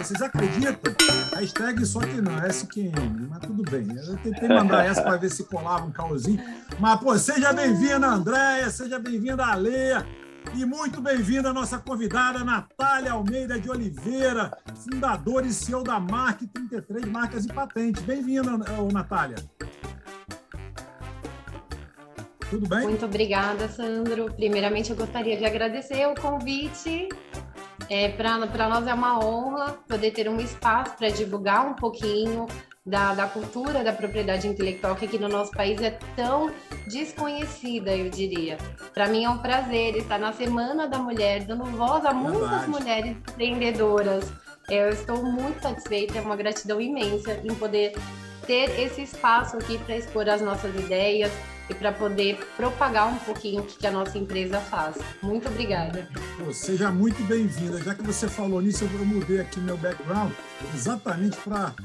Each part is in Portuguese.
vocês acreditam? Hashtag só que não, SQM, mas tudo bem. Eu tentei mandar essa para ver se colava um caosinho. Mas, pô, seja bem-vinda, Andréia, seja bem-vinda, Alê. E muito bem-vinda a nossa convidada, Natália Almeida de Oliveira, fundadora e CEO da Mark 33 Marcas e Patentes. Bem-vinda, Natália. Tudo bem? Muito obrigada, Sandro. Primeiramente, eu gostaria de agradecer o convite. Para nós é uma honra poder ter um espaço para divulgar um pouquinho da cultura da propriedade intelectual, que aqui no nosso país é tão desconhecida, eu diria. Para mim é um prazer estar na Semana da Mulher, dando voz a muitas mulheres empreendedoras. Eu estou muito satisfeita, é uma gratidão imensa em poder ter esse espaço aqui para expor as nossas ideias e para poder propagar um pouquinho o que a nossa empresa faz. Muito obrigada. Pô, seja muito bem-vinda. Já que você falou nisso, eu mudei aqui meu background exatamente para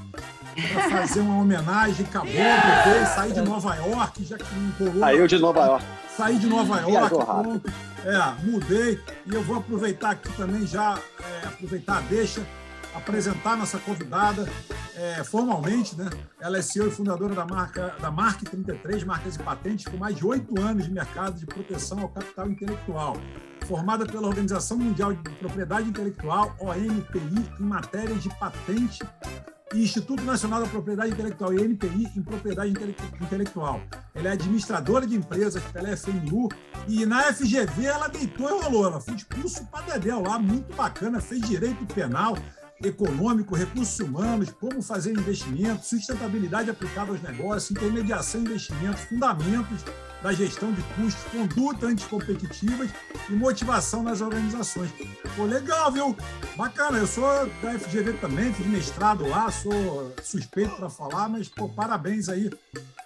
fazer uma homenagem. Acabou, mudei, saí de Nova York, já que não colou. Saiu de Nova York. Saí de Nova York, pronto. Mudei. E eu vou aproveitar aqui também, aproveitar a deixa, apresentar nossa convidada formalmente, né? Ela é CEO e fundadora da Mark 33 Marcas e Patentes, com mais de 8 anos de mercado de proteção ao capital intelectual. Formada pela Organização Mundial de Propriedade Intelectual, OMPI, em matérias de patente, e Instituto Nacional da Propriedade Intelectual, INPI, em propriedade intelectual. Ela é administradora de empresas pela FNU e na FGV ela deitou e rolou. Ela fez curso para Dedéu lá, muito bacana, fez direito penal, econômico, recursos humanos, como fazer investimentos, sustentabilidade aplicada aos negócios, intermediação e investimentos, fundamentos da gestão de custos, conduta anticompetitivas e motivação nas organizações. Pô, legal, viu? Bacana, eu sou da FGV também, fiz mestrado lá, sou suspeito para falar, mas pô, parabéns aí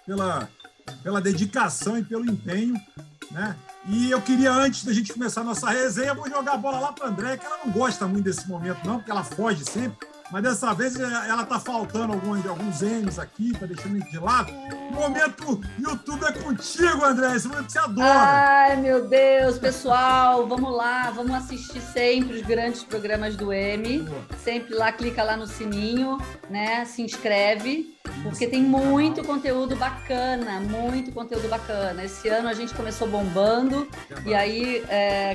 pela dedicação e pelo empenho, né? E eu queria, antes da gente começar a nossa resenha, vou jogar a bola lá para a Andréia, que ela não gosta muito desse momento, não, porque ela foge sempre, mas dessa vez ela está faltando alguns N's aqui, está deixando a gente de lado. O momento YouTube é contigo, Andréia, esse momento que você adora. Ai, meu Deus, pessoal, vamos lá, vamos assistir sempre os grandes programas do M. Sempre lá, clica lá no sininho, né? Se inscreve, porque tem muito conteúdo bacana, muito conteúdo bacana. Esse ano a gente começou bombando e aí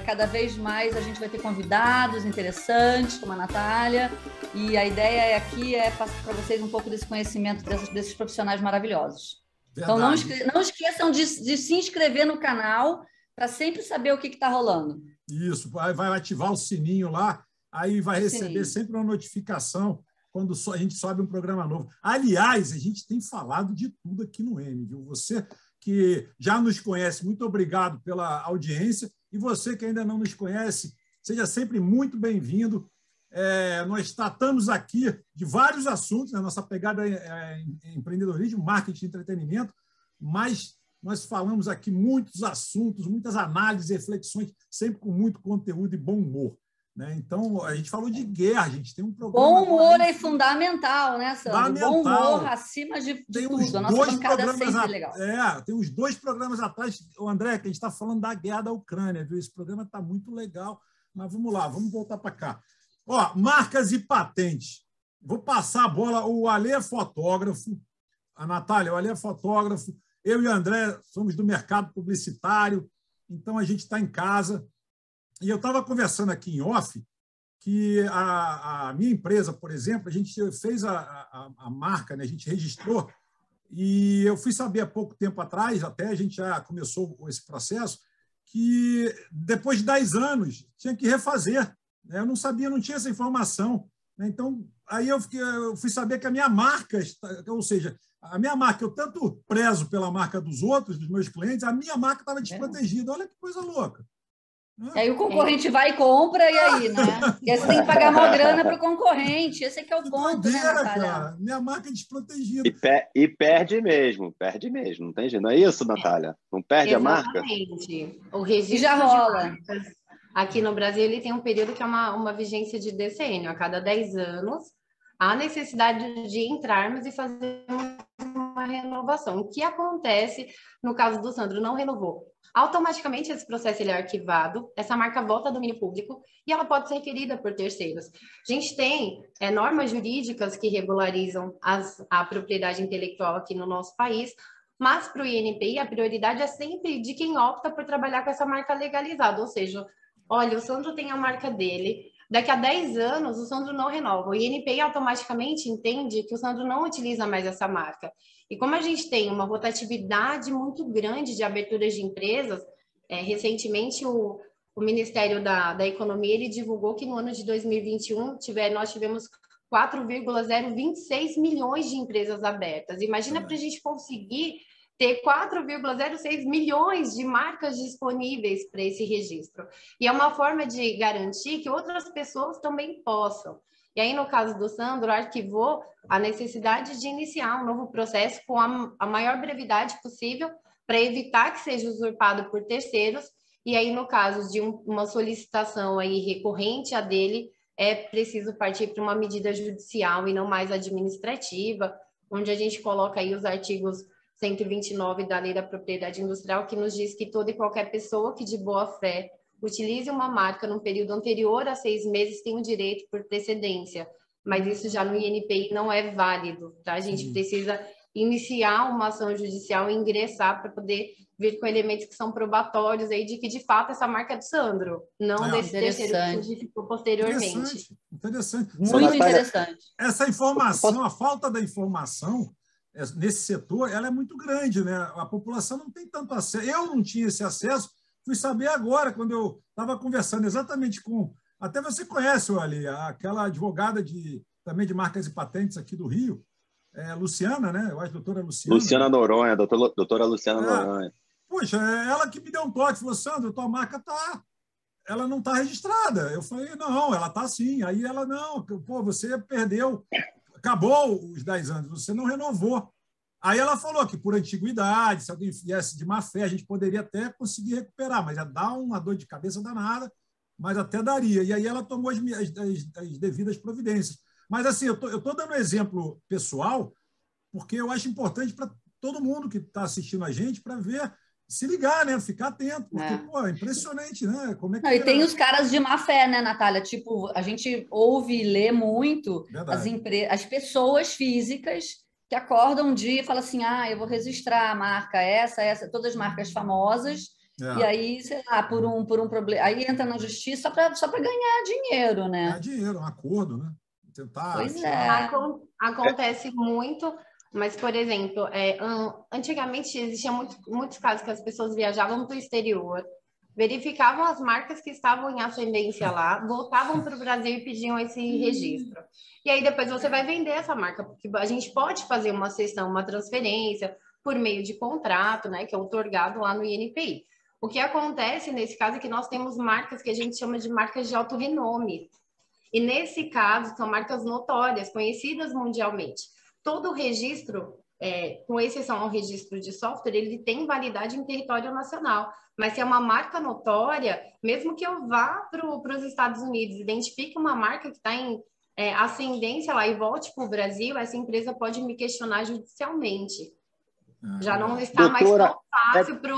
cada vez mais a gente vai ter convidados interessantes, como a Natália, e a ideia aqui é passar para vocês um pouco desse conhecimento desses profissionais maravilhosos. Verdade. Então não esqueçam de se inscrever no canal para sempre saber o que está rolando. Isso, vai ativar o sininho lá, aí vai receber sempre uma notificação quando a gente sobe um programa novo. Aliás, a gente tem falado de tudo aqui no M, viu? Você que já nos conhece, muito obrigado pela audiência. E você que ainda não nos conhece, seja sempre muito bem-vindo. Nós tratamos aqui de vários assuntos, né? Nossa pegada é empreendedorismo, marketing e entretenimento, mas nós falamos aqui muitos assuntos, muitas análises, reflexões, sempre com muito conteúdo e bom humor. Né? Então, a gente falou de guerra, a gente tem um programa... Bom humor é fundamental, né, Sandro? Fundamental. Bom humor acima de tudo. A nossa bancada sempre é legal. Tem uns 2 programas atrás, o André, que a gente está falando da guerra da Ucrânia, viu? Esse programa está muito legal, mas vamos lá, vamos voltar para cá. Marcas e patentes. Vou passar a bola. O Alê é fotógrafo, a Natália, o Alê é fotógrafo, eu e o André somos do mercado publicitário, então a gente está em casa. E eu estava conversando aqui em off que a minha empresa, por exemplo, a gente fez a marca, né? A gente registrou, e eu fui saber há pouco tempo atrás, até a gente já começou esse processo, que depois de 10 anos tinha que refazer. Eu não sabia, não tinha essa informação. Então, aí eu fui saber que a minha marca, ou seja, a minha marca, eu tanto prezo pela marca dos outros, dos meus clientes, a minha marca estava desprotegida. Olha que coisa louca. E aí o concorrente vai e compra, e aí, né? E aí você tem que pagar uma grana para o concorrente. Esse é que é o ponto, doideira, né, Natália? Cara. Minha marca é desprotegida. E perde mesmo, não tem jeito. Não é isso, Natália? Não perde Exatamente. A marca? O registro e já rola. de marcas aqui no Brasil, ele tem um período que é uma vigência de decênio. A cada 10 anos, há necessidade de entrarmos e fazer uma uma renovação. O que acontece no caso do Sandro? Não renovou. Automaticamente esse processo ele é arquivado, essa marca volta a domínio público e ela pode ser requerida por terceiros. A gente tem normas jurídicas que regularizam a propriedade intelectual aqui no nosso país, mas para o INPI a prioridade é sempre de quem opta por trabalhar com essa marca legalizada, ou seja, olha, o Sandro tem a marca dele, daqui a 10 anos o Sandro não renova, o INPI automaticamente entende que o Sandro não utiliza mais essa marca. E como a gente tem uma rotatividade muito grande de aberturas de empresas, recentemente o Ministério da Economia ele divulgou que no ano de 2021 nós tivemos 4,026 milhões de empresas abertas. Imagina para a gente conseguir ter 4,06 milhões de marcas disponíveis para esse registro. E é uma forma de garantir que outras pessoas também possam. E aí, no caso do Sandro, arquivou a necessidade de iniciar um novo processo com a maior brevidade possível para evitar que seja usurpado por terceiros. E aí, no caso de uma solicitação aí recorrente a dele, é preciso partir para uma medida judicial e não mais administrativa, onde a gente coloca aí os artigos 129 da Lei da Propriedade Industrial, que nos diz que toda e qualquer pessoa que de boa fé utilize uma marca num período anterior a 6 meses tem o direito por precedência, mas isso já no INPI não é válido, tá? A gente precisa iniciar uma ação judicial e ingressar para poder vir com elementos que são probatórios aí de que, de fato, essa marca é do Sandro, não desse terceiro que surgiu posteriormente. Interessante. Muito interessante. Essa informação, a falta da informação nesse setor, ela é muito grande, né? A população não tem tanto acesso. Eu não tinha esse acesso, fui saber agora, quando eu estava conversando exatamente com... Até você conhece, olha, aquela advogada também de marcas e patentes aqui do Rio, Luciana, né? Eu acho, doutora Luciana. Luciana Noronha, doutora Luciana Noronha. Poxa, ela que me deu um toque, falou, Sandro, tua marca ela não está registrada. Eu falei, não, ela está sim. Aí ela, não, pô, você perdeu, acabou os 10 anos, você não renovou. Aí ela falou que por antiguidade, se alguém viesse de má fé, a gente poderia até conseguir recuperar, mas ia dar uma dor de cabeça danada, mas até daria. E aí ela tomou as devidas providências. Mas assim, eu estou dando exemplo pessoal, porque eu acho importante para todo mundo que está assistindo a gente para ver, se ligar, né? Ficar atento, porque pô, é impressionante, né? Como é que não, e tem os caras de má fé, né, Natália? Tipo, a gente ouve e lê muito as pessoas físicas que acordam um dia e falam assim, eu vou registrar a marca essa, todas as marcas famosas, e aí, sei lá, por um problema, aí entra na justiça só para ganhar dinheiro, né? Ganhar dinheiro, um acordo, né? Tentar... Pois Acontece muito, mas, por exemplo, antigamente existiam muitos casos que as pessoas viajavam para o exterior, verificavam as marcas que estavam em ascendência lá, voltavam para o Brasil e pediam esse registro. E aí depois você vai vender essa marca, porque a gente pode fazer uma cessão, uma transferência por meio de contrato, né, que é outorgado lá no INPI. O que acontece nesse caso é que nós temos marcas que a gente chama de marcas de alto renome. E nesse caso são marcas notórias, conhecidas mundialmente. Todo o registro, com exceção ao registro de software, ele tem validade em território nacional. Mas se é uma marca notória, mesmo que eu vá para os Estados Unidos, identifique uma marca que está em ascendência lá e volte para o Brasil, essa empresa pode me questionar judicialmente. Já não está mais tão fácil para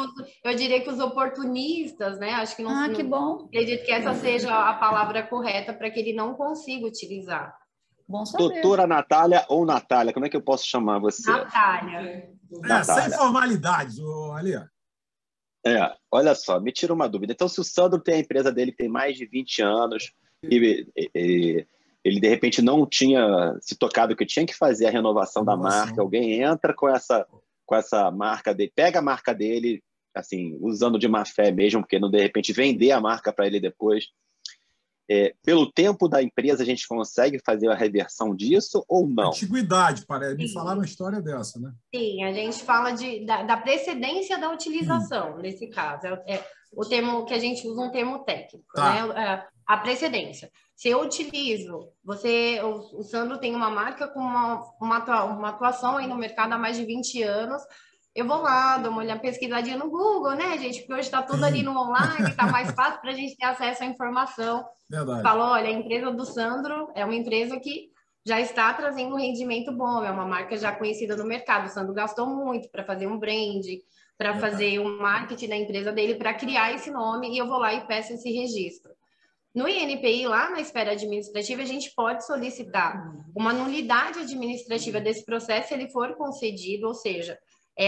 eu diria que os oportunistas, né? Acho que não. Que bom. Acredito que essa seja a palavra correta para que ele não consiga utilizar. Bom saber. Doutora Natália ou Natália, como é que eu posso chamar você? Natália. Sem formalidades, ali. Olha só, me tira uma dúvida. Então, se o Sandro tem a empresa dele que tem mais de 20 anos e ele, de repente, não tinha se tocado que tinha que fazer a renovação da marca, alguém entra com essa marca dele, pega a marca dele, assim, usando de má fé mesmo, porque não, de repente, vender a marca para ele depois. Pelo tempo da empresa, a gente consegue fazer a reversão disso ou não? Antiguidade, parece. Me falaram uma história dessa, né? Sim, a gente fala da precedência da utilização, nesse caso. O termo que a gente usa um termo técnico, né? A precedência. Se eu utilizo, o Sandro tem uma marca com uma atuação aí no mercado há mais de 20 anos, eu vou lá, dou uma pesquisadinha no Google, né, gente? Porque hoje está tudo ali no online, está mais fácil para a gente ter acesso à informação. Verdade. Falou, olha, a empresa do Sandro é uma empresa que já está trazendo um rendimento bom, é uma marca já conhecida no mercado. O Sandro gastou muito para fazer um brand, para fazer um marketing da empresa dele, para criar esse nome, e eu vou lá e peço esse registro. No INPI, lá na esfera administrativa, a gente pode solicitar uma nulidade administrativa desse processo se ele for concedido, ou seja,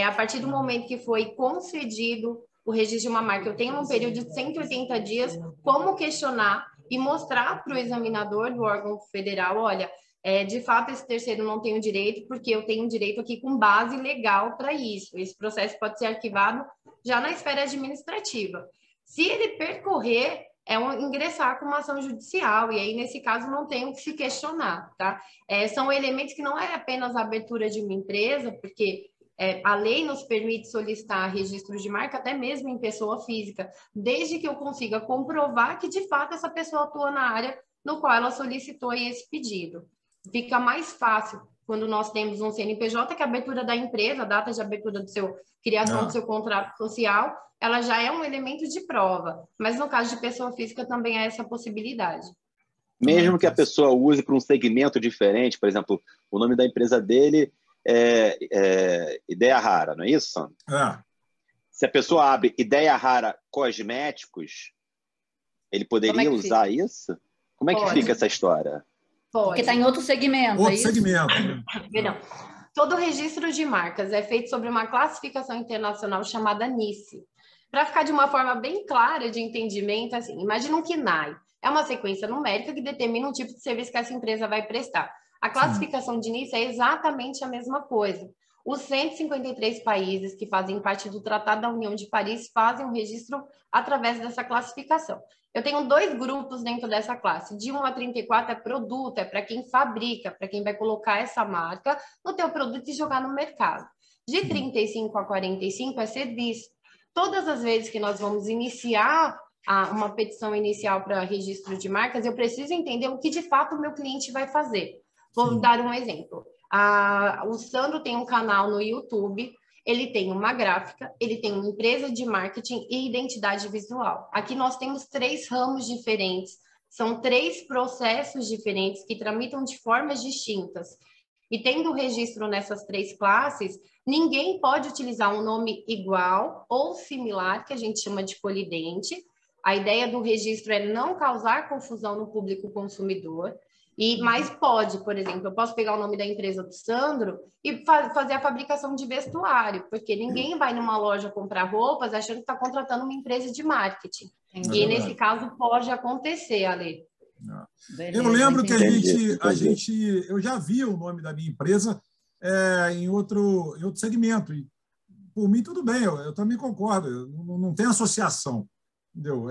a partir do momento que foi concedido o registro de uma marca, eu tenho um período de 180 dias como questionar e mostrar para o examinador do órgão federal, olha, de fato esse terceiro não tem o direito, porque eu tenho direito aqui com base legal para isso. Esse processo pode ser arquivado já na esfera administrativa. Se ele percorrer, ingressar com uma ação judicial, e aí, nesse caso, não tem o que se questionar, tá? São elementos que não é apenas a abertura de uma empresa, porque a lei nos permite solicitar registro de marca até mesmo em pessoa física, desde que eu consiga comprovar que, de fato, essa pessoa atua na área no qual ela solicitou esse pedido. Fica mais fácil quando nós temos um CNPJ, que a abertura da empresa, a data de abertura criação do seu contrato social, ela já é um elemento de prova. Mas no caso de pessoa física também há essa possibilidade. Mesmo que a pessoa use para um segmento diferente, por exemplo, o nome da empresa dele é Ideia Rara, não é isso, Sandro? Se a pessoa abre Ideia Rara Cosméticos, ele poderia usar isso? Como é que fica essa história? Pode. Porque está em outro segmento. Outro segmento. Não. Todo registro de marcas é feito sobre uma classificação internacional chamada NICE. Para ficar de uma forma bem clara de entendimento, assim, imagina um KNAI. É uma sequência numérica que determina um tipo de serviço que essa empresa vai prestar. A classificação de NICE é exatamente a mesma coisa. Os 153 países que fazem parte do Tratado da União de Paris fazem o registro através dessa classificação. Eu tenho 2 grupos dentro dessa classe. De 1 a 34 é produto, é para quem fabrica, para quem vai colocar essa marca no teu produto e jogar no mercado. De 35 a 45 é serviço. Todas as vezes que nós vamos iniciar uma petição inicial para registro de marcas, eu preciso entender o que de fato o meu cliente vai fazer. Vou dar um exemplo. O Sandro tem um canal no YouTube, ele tem uma gráfica, ele tem uma empresa de marketing e identidade visual. Aqui nós temos 3 ramos diferentes, são 3 processos diferentes que tramitam de formas distintas. E tendo registro nessas 3 classes, ninguém pode utilizar um nome igual ou similar, que a gente chama de colidente. A ideia do registro é não causar confusão no público consumidor. Mas pode, por exemplo, eu posso pegar o nome da empresa do Sandro e fazer a fabricação de vestuário, porque ninguém vai numa loja comprar roupas achando que está contratando uma empresa de marketing. E nesse caso pode acontecer, Ale. Eu lembro que eu já vi o nome da minha empresa em outro segmento. E, por mim, tudo bem, eu também concordo. Não tem associação, entendeu?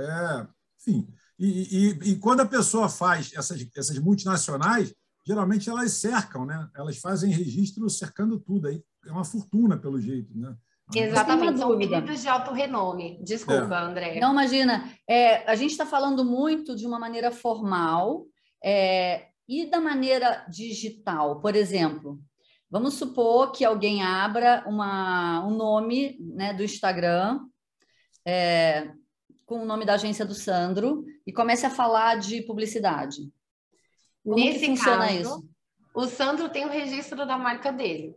Enfim. E quando a pessoa faz essas multinacionais, geralmente elas cercam, né? Elas fazem registro cercando tudo. Aí é uma fortuna, pelo jeito, né? Exatamente, são pedidos de alto renome. Desculpa, André. Não, imagina. A gente está falando muito de uma maneira formal e da maneira digital. Por exemplo, vamos supor que alguém abra um nome, né, do Instagram, com o nome da agência do Sandro e comece a falar de publicidade. Nesse funciona isso? O Sandro tem o registro da marca dele.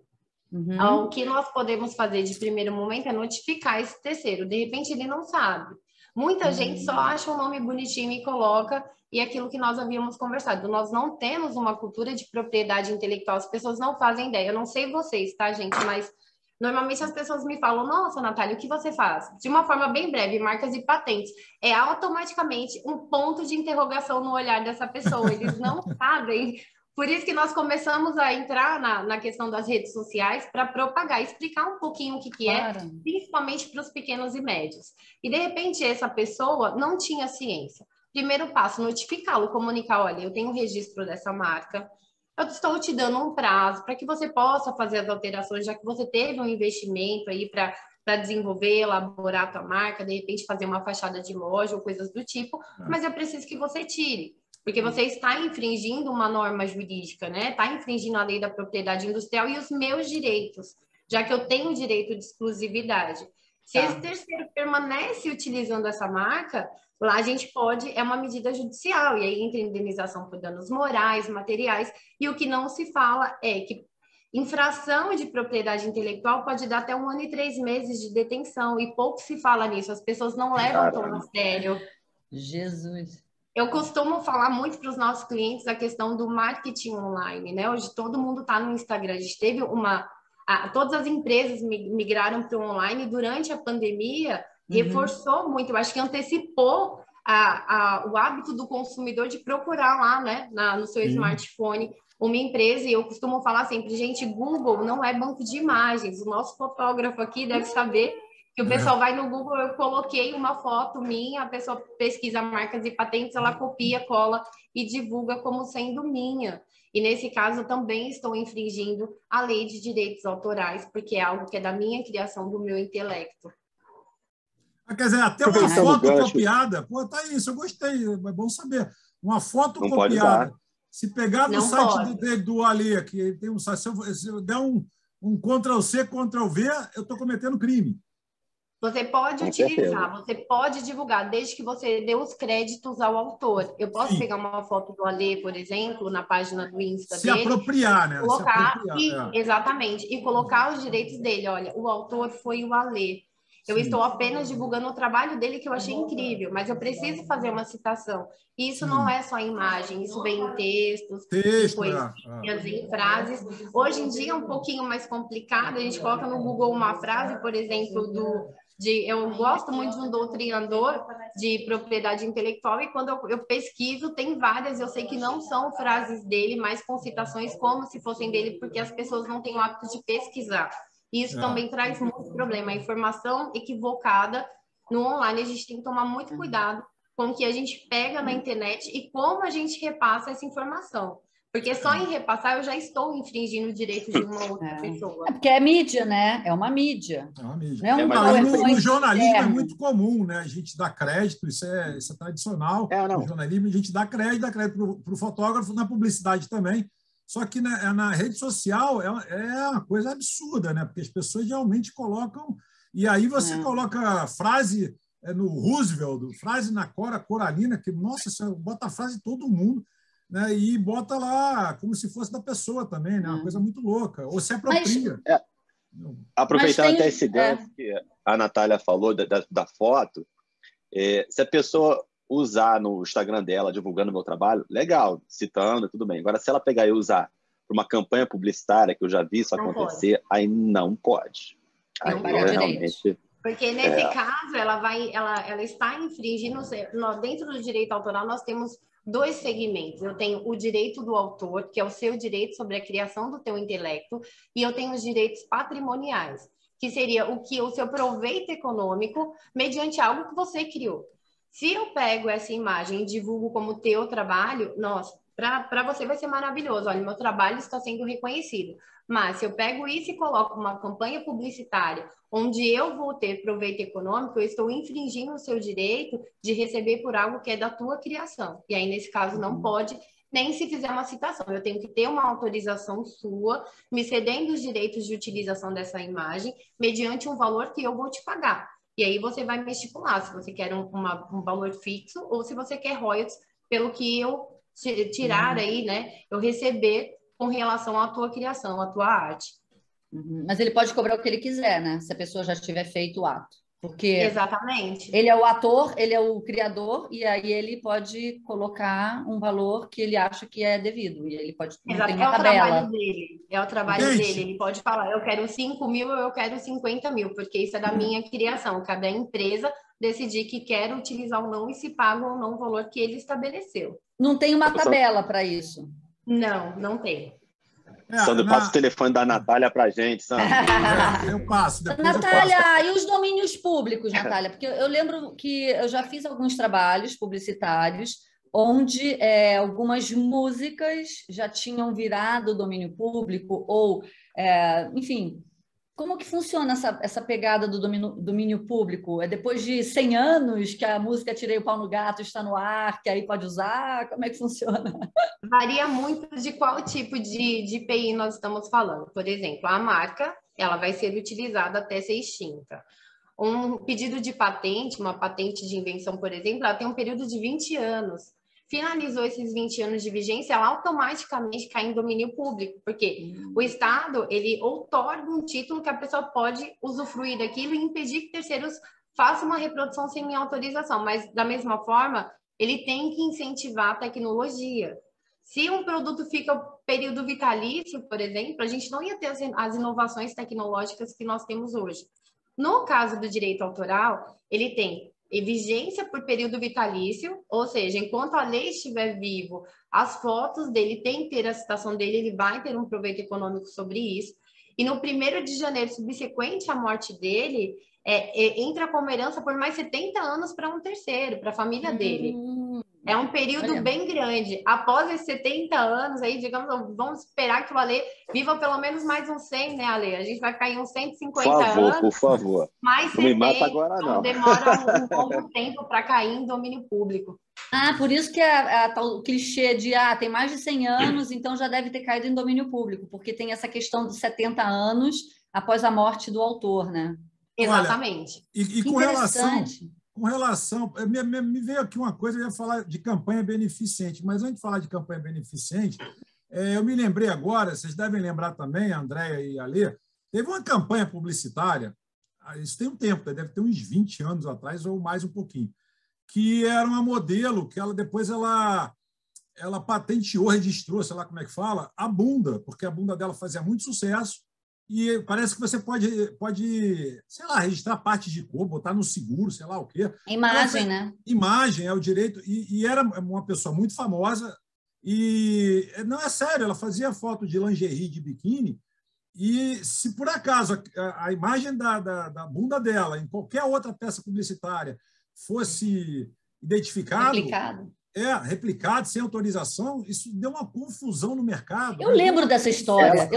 O que nós podemos fazer de primeiro momento é notificar esse terceiro. De repente, ele não sabe. Muita gente só acha um nome bonitinho e coloca, e aquilo que nós havíamos conversado. Nós não temos uma cultura de propriedade intelectual, as pessoas não fazem ideia. Eu não sei vocês, tá, gente? Mas normalmente as pessoas me falam, nossa, Natália, o que você faz? De uma forma bem breve, marcas e patentes. É automaticamente um ponto de interrogação no olhar dessa pessoa. Eles não sabem. Por isso que nós começamos a entrar na questão das redes sociais para propagar, explicar um pouquinho o que é, principalmente para os pequenos e médios. E, de repente, essa pessoa não tinha ciência. Primeiro passo, notificá-lo, comunicar, olha, eu tenho um registro dessa marca, eu estou te dando um prazo para que você possa fazer as alterações, já que você teve um investimento aí para desenvolver, elaborar a tua marca, de repente fazer uma fachada de loja ou coisas do tipo, mas eu preciso que você tire. Porque você está infringindo uma norma jurídica, né? Está infringindo a lei da propriedade industrial e os meus direitos, já que eu tenho direito de exclusividade. Se esse terceiro permanece utilizando essa marca, Lá a gente pode, é uma medida judicial, e aí entra indenização por danos morais, materiais, e o que não se fala é que infração de propriedade intelectual pode dar até 1 ano e 3 meses de detenção, e pouco se fala nisso, as pessoas não levam tão a sério. Jesus! Eu costumo falar muito para os nossos clientes a questão do marketing online, né? Hoje todo mundo está no Instagram, a gente teve todas as empresas migraram para o online durante a pandemia, reforçou muito, eu acho que antecipou o hábito do consumidor de procurar lá, né, no seu smartphone, uma empresa, e eu costumo falar sempre, gente, Google não é banco de imagens, o nosso fotógrafo aqui deve saber que o pessoal vai no Google, eu coloquei uma foto minha, a pessoa pesquisa marcas e patentes, ela copia, cola e divulga como sendo minha. E nesse caso também estou infringindo a lei de direitos autorais, porque é algo que é da minha criação, do meu intelecto. Quer dizer, até uma foto copiada, pô, tá isso, eu gostei, é bom saber. Uma foto copiada. Se pegar no site do Ali, que tem um site, se eu der um Ctrl+C, Ctrl+V, eu estou cometendo crime. Você pode utilizar, você pode divulgar, desde que você dê os créditos ao autor. Eu posso pegar uma foto do Alê, por exemplo, na página do Insta dele. Se apropriar, né? Colocar, exatamente, e colocar os direitos dele. Olha, o autor foi o Alê. Eu estou apenas divulgando o trabalho dele, que eu achei incrível, mas eu preciso fazer uma citação. E isso não é só imagem, isso vem em textos, em poesias, em frases. Hoje em dia é um pouquinho mais complicado, a gente coloca no Google uma frase, por exemplo, eu gosto muito de um doutrinador de propriedade intelectual, e quando eu pesquiso, tem várias, eu sei que não são frases dele, mas com citações como se fossem dele, porque as pessoas não têm o hábito de pesquisar. E isso também traz muito problema. A informação equivocada no online, a gente tem que tomar muito cuidado com o que a gente pega na internet e como a gente repassa essa informação. Porque só em repassar eu já estou infringindo o direito de uma outra pessoa. Porque é mídia, né? É uma mídia. É uma mídia. No jornalismo é muito comum, né? A gente dá crédito, isso é tradicional. No jornalismo a gente dá crédito para o fotógrafo, na publicidade também. Só que na rede social é uma coisa absurda, né? Porque as pessoas realmente colocam... E aí você coloca frase no Roosevelt, frase na Cora Coralina, que, nossa, você bota a frase de todo mundo, né? E bota lá como se fosse da pessoa também, né? Uma coisa muito louca. Ou se apropria. Aproveitando até esse gancho que a Natália falou da foto, se a pessoa usar no Instagram dela, divulgando o meu trabalho, legal, citando, tudo bem. Agora, se ela pegar e usar para uma campanha publicitária, que eu já vi isso acontecer, aí não pode. Aí realmente... Porque nesse caso, ela está infringindo, dentro do direito autoral, nós temos 2 segmentos. Eu tenho o direito do autor, que é o seu direito sobre a criação do teu intelecto, e eu tenho os direitos patrimoniais, que seria o seu proveito econômico mediante algo que você criou. Se eu pego essa imagem e divulgo como teu trabalho, nossa, para você vai ser maravilhoso. Olha, meu trabalho está sendo reconhecido. Mas se eu pego isso e coloco uma campanha publicitária onde eu vou ter proveito econômico, eu estou infringindo o seu direito de receber por algo que é da tua criação. E aí, nesse caso, não pode, nem se fizer uma citação. Eu tenho que ter uma autorização sua, me cedendo os direitos de utilização dessa imagem, mediante um valor que eu vou te pagar. E aí você vai me estipular se você quer um valor fixo ou se você quer royalties pelo que eu tirar aí, né? Eu receber com relação à tua criação, à tua arte. Mas ele pode cobrar o que ele quiser, né? Se a pessoa já tiver feito o ato. Porque exatamente. Ele é o ator, ele é o criador, e aí ele pode colocar um valor que ele acha que é devido. E ele pode ter uma tabela. Trabalho dele. É o trabalho dele. Ele pode falar, eu quero 5 mil ou eu quero 50 mil, porque isso é da minha criação. Cada empresa decidir que quer utilizar ou não e se paga ou não o valor que ele estabeleceu. Não tem uma tabela para isso? Não tem. Sandro, passa o telefone da Natália para a gente, Sandro. Eu passo. Natália, e os domínios públicos, Natália? Porque eu lembro que eu já fiz alguns trabalhos publicitários onde algumas músicas já tinham virado domínio público ou, enfim... Como que funciona essa pegada do domínio público? É depois de 100 anos que a música Tirei o Pau no Gato está no ar, que aí pode usar? Como é que funciona? Varia muito de qual tipo de IPI nós estamos falando. Por exemplo, a marca ela vai ser utilizada até ser extinta. Um pedido de patente, uma patente de invenção, por exemplo, ela tem um período de 20 anos. Finalizou esses 20 anos de vigência, ela automaticamente cai em domínio público, porque o Estado, ele outorga um título que a pessoa pode usufruir daquilo e impedir que terceiros façam uma reprodução sem minha autorização, mas da mesma forma, ele tem que incentivar a tecnologia. Se um produto fica período vitalício, por exemplo, a gente não ia ter as inovações tecnológicas que nós temos hoje. No caso do direito autoral, ele tem vigência por período vitalício, ou seja, enquanto a lei estiver vivo, as fotos dele têm que ter a citação dele, ele vai ter um proveito econômico sobre isso. E no 1º de janeiro, subsequente à morte dele, entra como herança por mais 70 anos para um terceiro, para a família dele. É um período bem grande. Após esses 70 anos, aí, digamos, vamos esperar que o Ale viva pelo menos mais uns 100, né, Ale? A gente vai cair uns 150 anos. Por favor. Mais 70, não me mata agora, não. Então demora um longo tempo para cair em domínio público. Por isso que o clichê de tem mais de 100 anos, então já deve ter caído em domínio público, porque tem essa questão dos 70 anos após a morte do autor, né? Exatamente. Olha, e com relação, me veio aqui uma coisa, eu ia falar de campanha beneficente, mas antes de falar de campanha beneficente, eu me lembrei agora, vocês devem lembrar também, a Andréia e a Lê, teve uma campanha publicitária, isso tem um tempo, deve ter uns 20 anos atrás ou mais um pouquinho, que era uma modelo que depois ela patenteou, registrou, sei lá como é que fala, a bunda, porque a bunda dela fazia muito sucesso. E parece que você pode, sei lá, registrar parte de cor, botar no seguro, sei lá o quê. Imagem, né? Imagem, é o direito. E era uma pessoa muito famosa. E não é sério, ela fazia foto de lingerie, de biquíni. E se por acaso a imagem da bunda dela em qualquer outra peça publicitária fosse identificado, replicado, sem autorização, isso deu uma confusão no mercado. Eu lembro dessa história.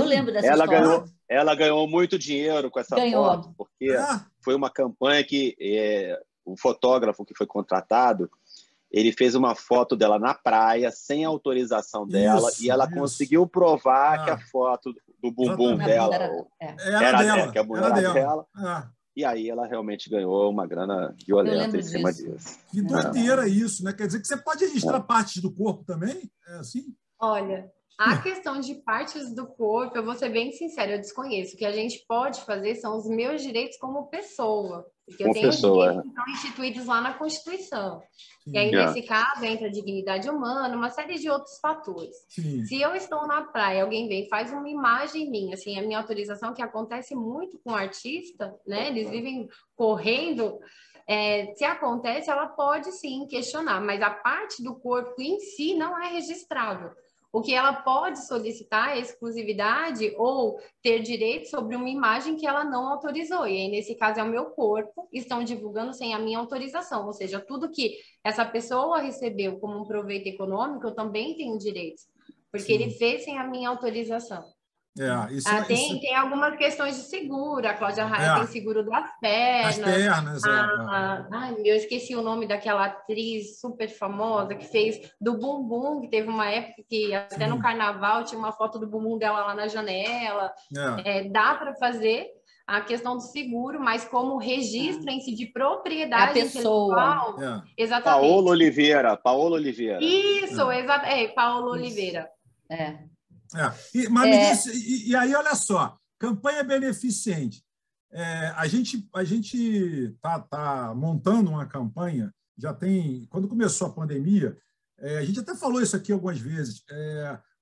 Ela ganhou muito dinheiro com essa foto, porque foi uma campanha que o fotógrafo que foi contratado, ele fez uma foto dela na praia, sem autorização dela, e ela conseguiu provar que a foto do bumbum dela era dela, que a bunda era dela. E aí ela realmente ganhou uma grana violenta em cima disso. Que doideira isso, né? Quer dizer que você pode registrar partes do corpo também? É assim? Olha, a questão de partes do corpo, eu vou ser bem sincera, eu desconheço. O que a gente pode fazer são os meus direitos como pessoa. Porque eu tenho direitos que estão instituídos lá na Constituição. E aí, nesse caso, entra a dignidade humana, uma série de outros fatores. Sim. Se eu estou na praia, alguém vem e faz uma imagem minha, assim, a minha autorização, que acontece muito com o artista, né? Eles vivem correndo. Se acontece, ela pode sim questionar, mas a parte do corpo em si não é registrável. O que ela pode solicitar é exclusividade ou ter direito sobre uma imagem que ela não autorizou. E aí, nesse caso, é o meu corpo, estão divulgando sem a minha autorização. Ou seja, tudo que essa pessoa recebeu como um proveito econômico, eu também tenho direitos, porque ele fez sem a minha autorização. Tem algumas questões de seguro. A Cláudia Raia tem seguro das pernas. As pernas. Eu esqueci o nome daquela atriz super famosa que fez do bumbum, que teve uma época que até no carnaval tinha uma foto do bumbum dela lá na janela. Dá para fazer a questão do seguro, mas como registro em si de propriedade intelectual. Exatamente. Paola Oliveira. Isso, Paola Oliveira. E aí, olha só, campanha beneficente. A gente tá montando uma campanha, quando começou a pandemia, a gente até falou isso aqui algumas vezes,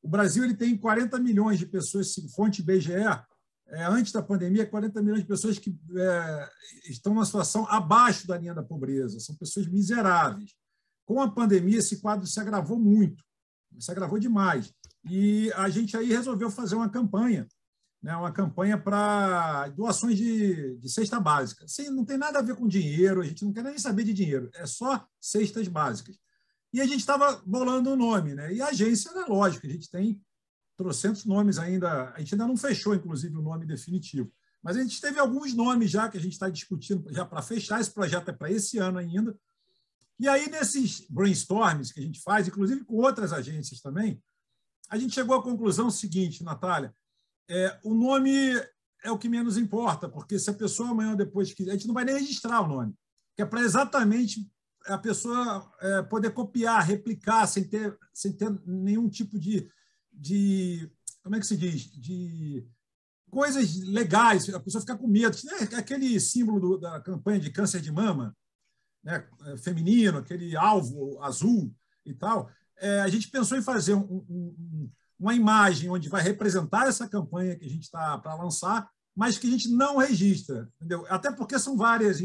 o Brasil ele tem 40 milhões de pessoas, fonte IBGE, antes da pandemia, 40 milhões de pessoas que estão numa situação abaixo da linha da pobreza, são pessoas miseráveis. Com a pandemia, esse quadro se agravou muito, se agravou demais. E a gente aí resolveu fazer uma campanha para doações de cesta básica. Sim, não tem nada a ver com dinheiro, a gente não quer nem saber de dinheiro, é só cestas básicas. E a gente estava bolando um nome, né? E a agência, é lógico, a gente tem trocentos nomes ainda, a gente ainda não fechou, inclusive, o nome definitivo. Mas a gente teve alguns nomes já que a gente está discutindo já para fechar, esse projeto é para esse ano ainda. E aí, nesses brainstorms que a gente faz, inclusive com outras agências também, a gente chegou à conclusão seguinte, Natália, o nome é o que menos importa, porque se a pessoa amanhã ou depois quiser, a gente não vai nem registrar o nome, que é para exatamente a pessoa poder copiar, replicar, sem ter nenhum tipo de como é que se diz? De coisas legais, a pessoa fica com medo. Aquele símbolo da campanha de câncer de mama, né, feminino, aquele alvo azul e tal, a gente pensou em fazer uma imagem onde vai representar essa campanha que a gente está para lançar, mas que a gente não registra, entendeu? Até porque são várias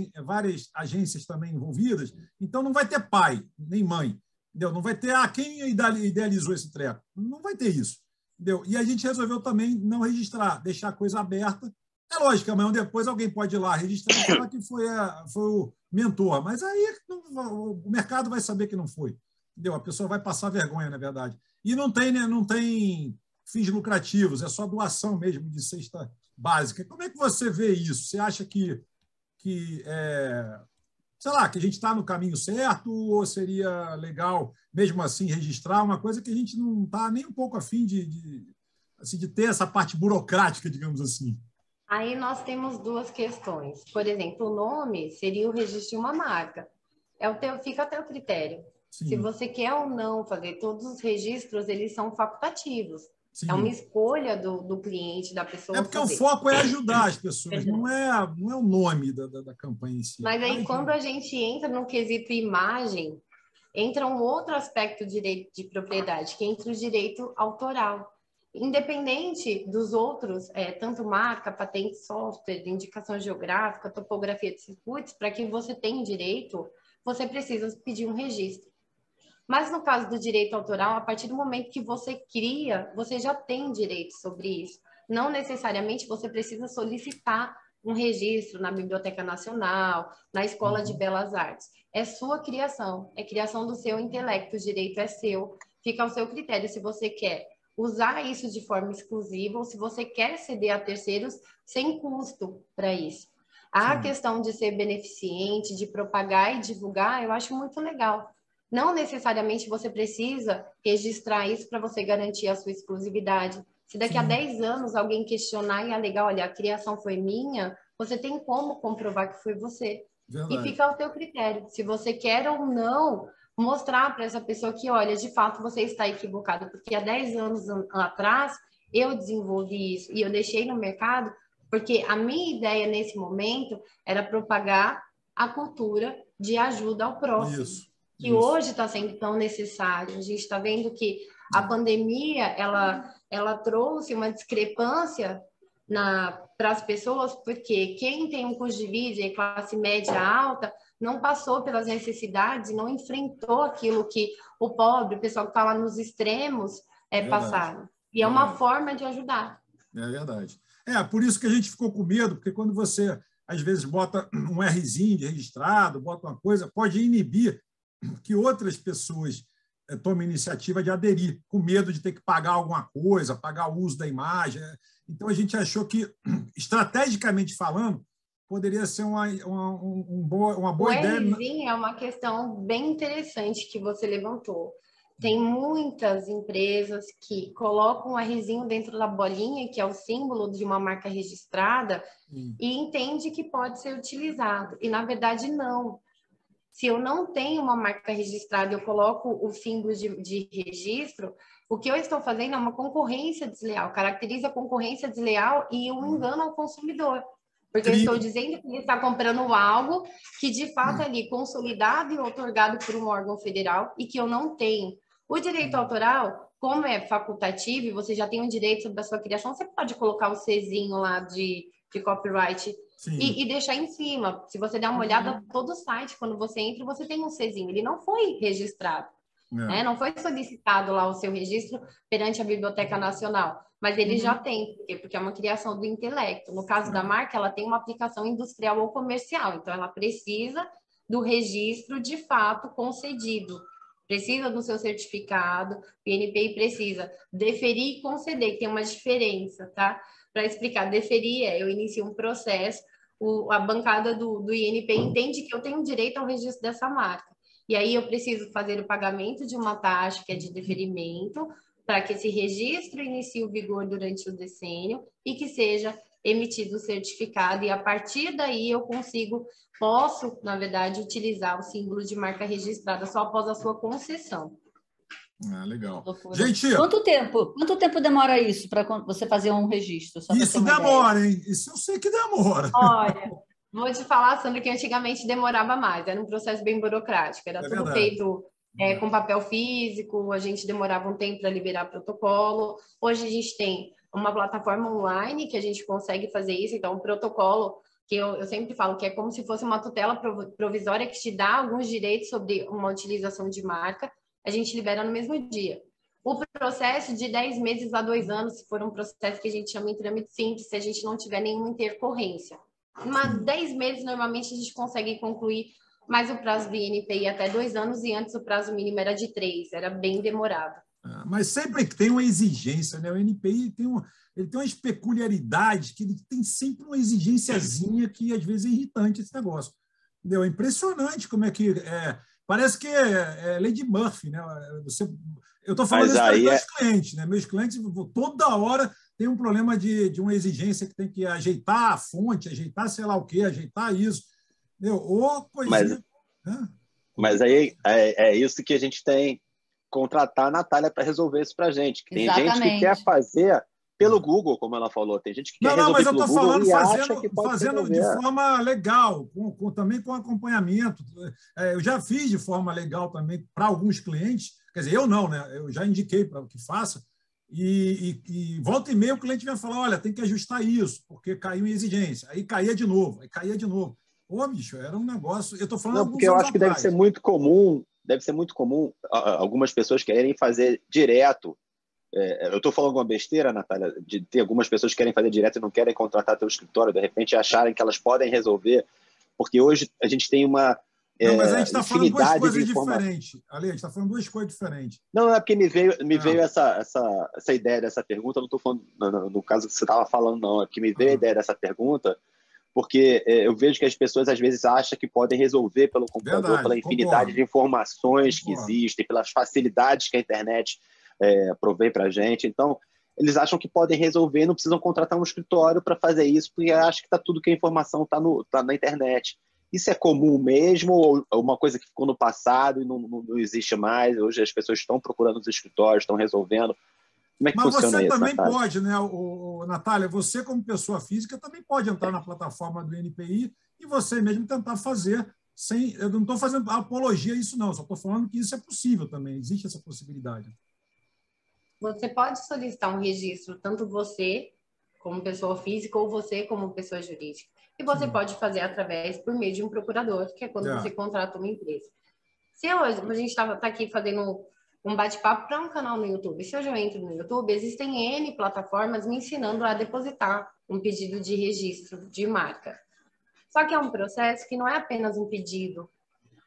agências também envolvidas, então não vai ter pai nem mãe, entendeu? Não vai ter quem idealizou esse treco, não vai ter isso, entendeu? E a gente resolveu também não registrar, deixar a coisa aberta. É lógico que amanhã ou depois alguém pode ir lá registrar e falar que foi o mentor, mas aí o mercado vai saber que não foi, entendeu? A pessoa vai passar vergonha, na verdade. E não tem fins lucrativos, é só doação mesmo de cesta básica. Como é que você vê isso? Você acha que sei lá, que a gente está no caminho certo, ou seria legal, mesmo assim, registrar uma coisa que a gente não está nem um pouco afim de ter essa parte burocrática, digamos assim? Aí nós temos duas questões. Por exemplo, o nome seria o registro de uma marca. Fica a teu critério. Sim. Se você quer ou não fazer todos os registros, eles são facultativos. Sim. É uma escolha do cliente, da pessoa. É porque o foco é ajudar as pessoas, não é o nome da campanha em si. Mas aí, quando a gente entra no quesito imagem, entra um outro aspecto do direito de propriedade, que entra o direito autoral. Independente dos outros, tanto marca, patente, software, indicação geográfica, topografia de circuitos, para que você tenha direito, você precisa pedir um registro. Mas no caso do direito autoral, a partir do momento que você cria, você já tem direito sobre isso. Não necessariamente você precisa solicitar um registro na Biblioteca Nacional, na Escola de Belas Artes. É sua criação, é criação do seu intelecto, o direito é seu, fica ao seu critério se você quer usar isso de forma exclusiva ou se você quer ceder a terceiros sem custo para isso. A questão de ser beneficente, de propagar e divulgar, eu acho muito legal. Não necessariamente você precisa registrar isso para você garantir a sua exclusividade. Se daqui a 10 anos alguém questionar e alegar, olha, a criação foi minha, você tem como comprovar que foi você. Verdade. E fica ao teu critério. Se você quer ou não mostrar para essa pessoa que, olha, de fato você está equivocado, porque há 10 anos atrás eu desenvolvi isso e eu deixei no mercado, porque a minha ideia nesse momento era propagar a cultura de ajuda ao próximo. Isso. Que hoje está sendo tão necessário. A gente está vendo que a pandemia ela trouxe uma discrepância para as pessoas, porque quem tem um custo de vida e classe média alta não passou pelas necessidades, não enfrentou aquilo que o pobre, o pessoal que está lá nos extremos, passaram. E é uma forma de ajudar. É verdade. Por isso que a gente ficou com medo, porque quando você, às vezes, bota um Rzinho de registrado, bota uma coisa, pode inibir que outras pessoas tomem iniciativa de aderir, com medo de ter que pagar alguma coisa, pagar o uso da imagem. Então, a gente achou que, estrategicamente falando, poderia ser uma boa ideia. O Rzinho é uma questão bem interessante que você levantou. Tem muitas empresas que colocam o Rzinho dentro da bolinha, que é o símbolo de uma marca registrada, e entende que pode ser utilizado. E, na verdade, não. Se eu não tenho uma marca registrada, eu coloco o símbolo de registro, o que eu estou fazendo é uma concorrência desleal, caracteriza a concorrência desleal e um engano ao consumidor. Porque eu estou dizendo que ele está comprando algo que, de fato, é ali consolidado e otorgado por um órgão federal e que eu não tenho. O direito autoral, como é facultativo e você já tem um direito sobre a sua criação, você pode colocar o Czinho lá de copyright e deixar em cima. Se você der uma olhada, todo o site, quando você entra, você tem um Czinho. Ele não foi registrado. Né? Não foi solicitado lá o seu registro perante a Biblioteca Nacional, mas ele já tem. Por quê? Porque é uma criação do intelecto. No caso da marca, ela tem uma aplicação industrial ou comercial, então ela precisa do registro de fato concedido. Precisa do seu certificado, o INPI precisa deferir e conceder, que tem uma diferença, tá? Para explicar, deferir eu inicio um processo, a bancada do INPI entende que eu tenho direito ao registro dessa marca. E aí eu preciso fazer o pagamento de uma taxa, que é de deferimento, para que esse registro inicie o vigor durante o decênio e que seja emitido o certificado e a partir daí eu posso, na verdade, utilizar o símbolo de marca registrada só após a sua concessão. Legal. Gente, quanto tempo demora isso para você fazer um registro? Isso demora, hein? Isso eu sei que demora. Olha, vou te falar, Sandra, que antigamente demorava mais, era um processo bem burocrático, era tudo feito com papel físico, a gente demorava um tempo para liberar protocolo. Hoje a gente tem uma plataforma online que a gente consegue fazer isso, então o protocolo, que eu sempre falo que é como se fosse uma tutela provisória que te dá alguns direitos sobre uma utilização de marca, a gente libera no mesmo dia. O processo de 10 meses a 2 anos, se for um processo que a gente chama em trâmite simples, se a gente não tiver nenhuma intercorrência. Mas 10 meses, normalmente, a gente consegue concluir, mas o prazo do INPI até 2 anos, e antes o prazo mínimo era de 3, era bem demorado. Mas sempre que tem uma exigência, né? O INPI ele tem umas peculiaridades, que ele tem sempre uma exigênciazinha que, às vezes, é irritante esse negócio. Entendeu? É impressionante como é que... Parece que é Lady Murphy, né? Eu estou falando isso para os meus clientes, né? Meus clientes, toda hora, tem um problema de uma exigência que tem que ajeitar a fonte, ajeitar sei lá o quê, ajeitar isso. Entendeu? Ou coisinha... Mas aí é isso que a gente tem que contratar a Natália para resolver isso para a gente. Tem gente que quer fazer pelo Google, como ela falou. Tem gente que quer resolver pelo Google. Não, mas eu estou falando fazendo de forma legal, também com acompanhamento. Eu já fiz de forma legal também para alguns clientes. Quer dizer, eu não, né? Eu já indiquei para que faça. E volta e meia o cliente vem falar, olha, tem que ajustar isso, porque caiu em exigência. Aí caía de novo, Ô, bicho, era um negócio... Eu estou falando não, porque eu acho que deve ser muito comum algumas pessoas quererem fazer direto. Eu estou falando alguma besteira, Natália, de ter algumas pessoas que querem fazer direto e não querem contratar teu escritório, de repente acharem que elas podem resolver, porque hoje a gente tem uma mas a gente está falando duas coisas diferentes. Ali, a gente está falando duas coisas diferentes. Não, é porque me veio essa ideia dessa pergunta, não estou falando no caso que você estava falando, não, é porque me veio a ideia dessa pergunta, porque eu vejo que as pessoas às vezes acham que podem resolver pelo computador, pela infinidade de informações que existem, pelas facilidades que a internet provém para a gente. Então, eles acham que podem resolver, não precisam contratar um escritório para fazer isso, porque acham que tudo que a informação está na internet. Isso é comum mesmo, ou uma coisa que ficou no passado e não existe mais? Hoje as pessoas estão procurando os escritórios, estão resolvendo. Como é que funciona isso, também Natália? Pode, né, Natália? Você, como pessoa física, também pode entrar na plataforma do INPI e você mesmo tentar fazer sem... Eu não estou fazendo apologia a isso, não. Só estou falando que isso é possível também. Existe essa possibilidade. Você pode solicitar um registro, tanto você como pessoa física ou você como pessoa jurídica. E você pode fazer por meio de um procurador, que é quando você contrata uma empresa. Se hoje a gente está aqui fazendo um bate-papo para um canal no YouTube. Se hoje eu entro no YouTube, existem N plataformas me ensinando a depositar um pedido de registro de marca. Só que é um processo que não é apenas um pedido,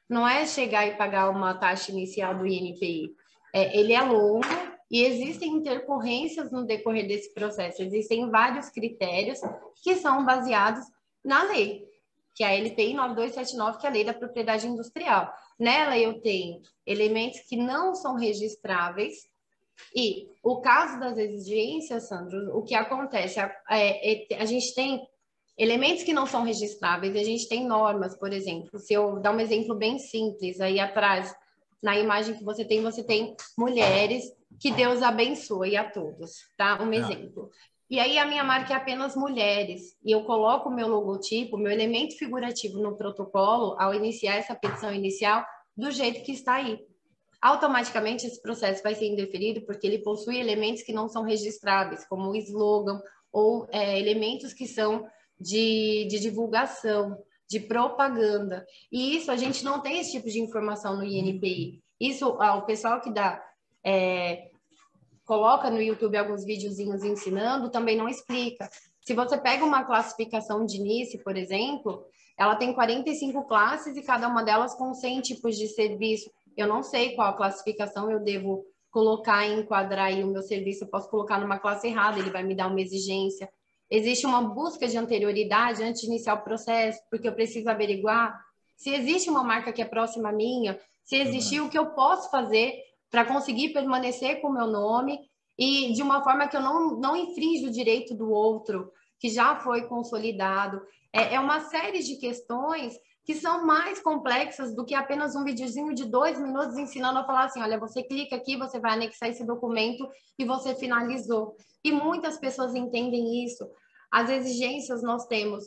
não é chegar e pagar uma taxa inicial do INPI. Ele é longo e existem intercorrências no decorrer desse processo. Existem vários critérios que são baseados na lei, que é a LPI 9279, que é a Lei da Propriedade Industrial. Nela eu tenho elementos que não são registráveis e o caso das exigências, Sandro, o que acontece? A gente tem elementos que não são registráveis, a gente tem normas, por exemplo. Se eu dar um exemplo bem simples, aí atrás, na imagem que você tem mulheres, que Deus abençoe a todos, tá? Um exemplo. E aí a minha marca é apenas mulheres, e eu coloco o meu logotipo, meu elemento figurativo no protocolo, ao iniciar essa petição inicial, do jeito que está aí. Automaticamente esse processo vai ser indeferido, porque ele possui elementos que não são registráveis, como o slogan, ou elementos que são de divulgação, de propaganda. E isso, a gente não tem esse tipo de informação no INPI. Isso, o pessoal que coloca no YouTube alguns videozinhos ensinando, também não explica. Se você pega uma classificação de NICE, por exemplo, ela tem 45 classes e cada uma delas com 100 tipos de serviço. Eu não sei qual classificação eu devo colocar e enquadrar aí o meu serviço. Eu posso colocar numa classe errada, ele vai me dar uma exigência. Existe uma busca de anterioridade antes de iniciar o processo, porque eu preciso averiguar se existe uma marca que é próxima à minha, se existir, o que eu posso fazer para conseguir permanecer com o meu nome e de uma forma que eu não infrinja o direito do outro, que já foi consolidado. É uma série de questões que são mais complexas do que apenas um videozinho de 2 minutos ensinando a falar assim, olha, você clica aqui, você vai anexar esse documento e você finalizou. E muitas pessoas entendem isso. As exigências nós temos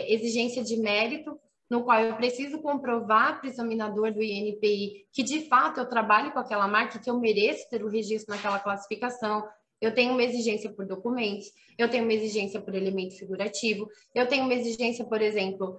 exigência de mérito, no qual eu preciso comprovar para o examinador do INPI que, de fato, eu trabalho com aquela marca, que eu mereço ter o registro naquela classificação. Eu tenho uma exigência por documentos, eu tenho uma exigência por elemento figurativo, eu tenho uma exigência, por exemplo,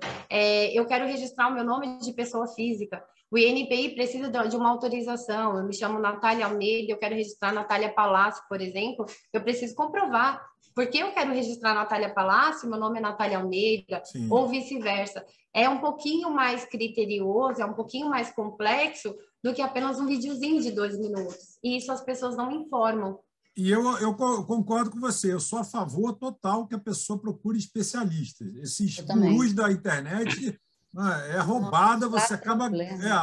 eu quero registrar o meu nome de pessoa física. O INPI precisa de uma autorização. Eu me chamo Natália Almeida, eu quero registrar Natália Palácio, por exemplo. Eu preciso comprovar. Porque eu quero registrar Natália Palácio, meu nome é Natália Almeida, sim, ou vice-versa. É um pouquinho mais criterioso, é um pouquinho mais complexo do que apenas um videozinho de 2 minutos. E isso as pessoas não informam. E eu concordo com você. Eu sou a favor total que a pessoa procure especialistas. Esses gurus da internet é roubada, você acaba...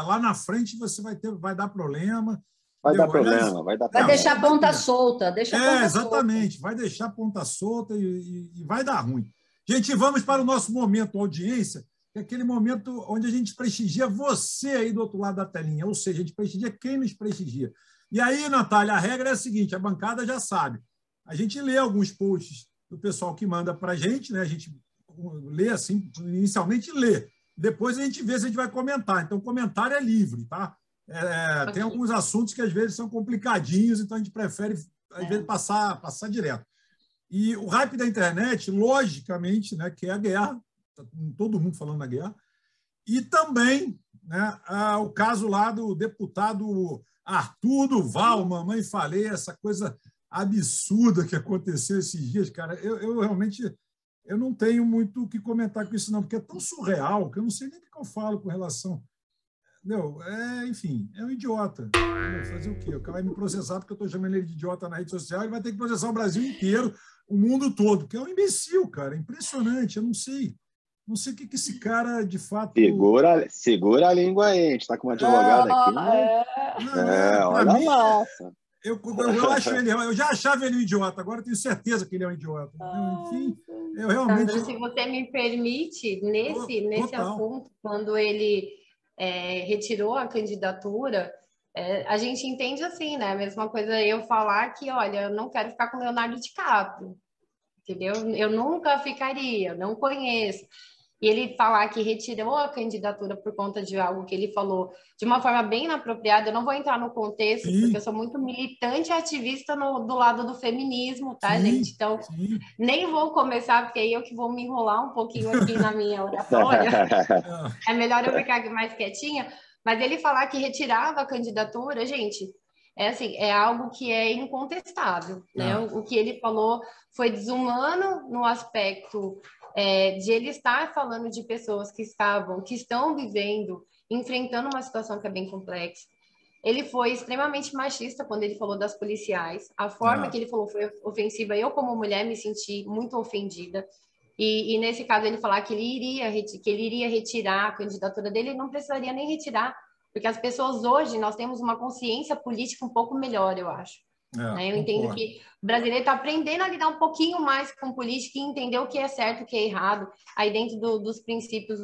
lá na frente você vai dar problema. Vai dar problema, vai dar problema. Vai deixar a ponta solta. Exatamente. Solta. Vai deixar a ponta solta e vai dar ruim. Gente, vamos para o nosso momento audiência, que é aquele momento onde a gente prestigia você aí do outro lado da telinha, ou seja, a gente prestigia quem nos prestigia. E aí, Natália, a regra é a seguinte, a bancada já sabe. A gente lê alguns posts do pessoal que manda para a gente, né? A gente lê assim, inicialmente lê. Depois a gente vê se a gente vai comentar. Então, o comentário é livre, tá? Tem alguns assuntos que às vezes são complicadinhos, então a gente prefere, às vezes, passar direto. E o hype da internet, logicamente, né, que é a guerra, todo mundo falando da guerra, e também, né, o caso lá do deputado Arthur Duval, mamãe falei, essa coisa absurda que aconteceu esses dias, cara, eu realmente não tenho muito o que comentar com isso, não, porque é tão surreal que eu não sei nem o que eu falo com relação... enfim, é um idiota. Fazer o quê? O cara vai me processar porque eu estou chamando ele de idiota na rede social e vai ter que processar o Brasil inteiro, o mundo todo, porque é um imbecil, cara. É impressionante. Eu não sei. Não sei o que esse cara, de fato... Segura a língua aí. A gente está com uma advogada aqui. Olha mim, lá. Eu já achava ele um idiota, agora eu tenho certeza que ele é um idiota. Enfim, eu realmente... Sandro, se você me permite, nesse assunto, quando ele... retirou a candidatura, a gente entende assim, né? A mesma coisa eu falar que, olha, eu não quero ficar com Leonardo DiCaprio, entendeu? Eu nunca ficaria, não conheço. E ele falar que retirou a candidatura por conta de algo que ele falou de uma forma bem inapropriada, eu não vou entrar no contexto, porque eu sou muito militante e ativista do lado do feminismo, tá, gente? Então, nem vou começar, porque aí eu que vou me enrolar um pouquinho aqui na minha oratória. É melhor eu ficar mais quietinha. Mas ele falar que retirava a candidatura, gente, é algo que é incontestável, né? O que ele falou foi desumano no aspecto de ele estar falando de pessoas que estão vivendo, enfrentando uma situação que é bem complexa. Ele foi extremamente machista quando ele falou das policiais. A forma que ele falou foi ofensiva. Eu, como mulher, me senti muito ofendida. E nesse caso, ele falar que ele iria retirar a candidatura dele, ele não precisaria nem retirar, porque as pessoas hoje, nós temos uma consciência política um pouco melhor, eu acho. Eu entendo que o brasileiro está aprendendo a lidar um pouquinho mais com política e entender o que é certo e o que é errado. Aí dentro dos princípios,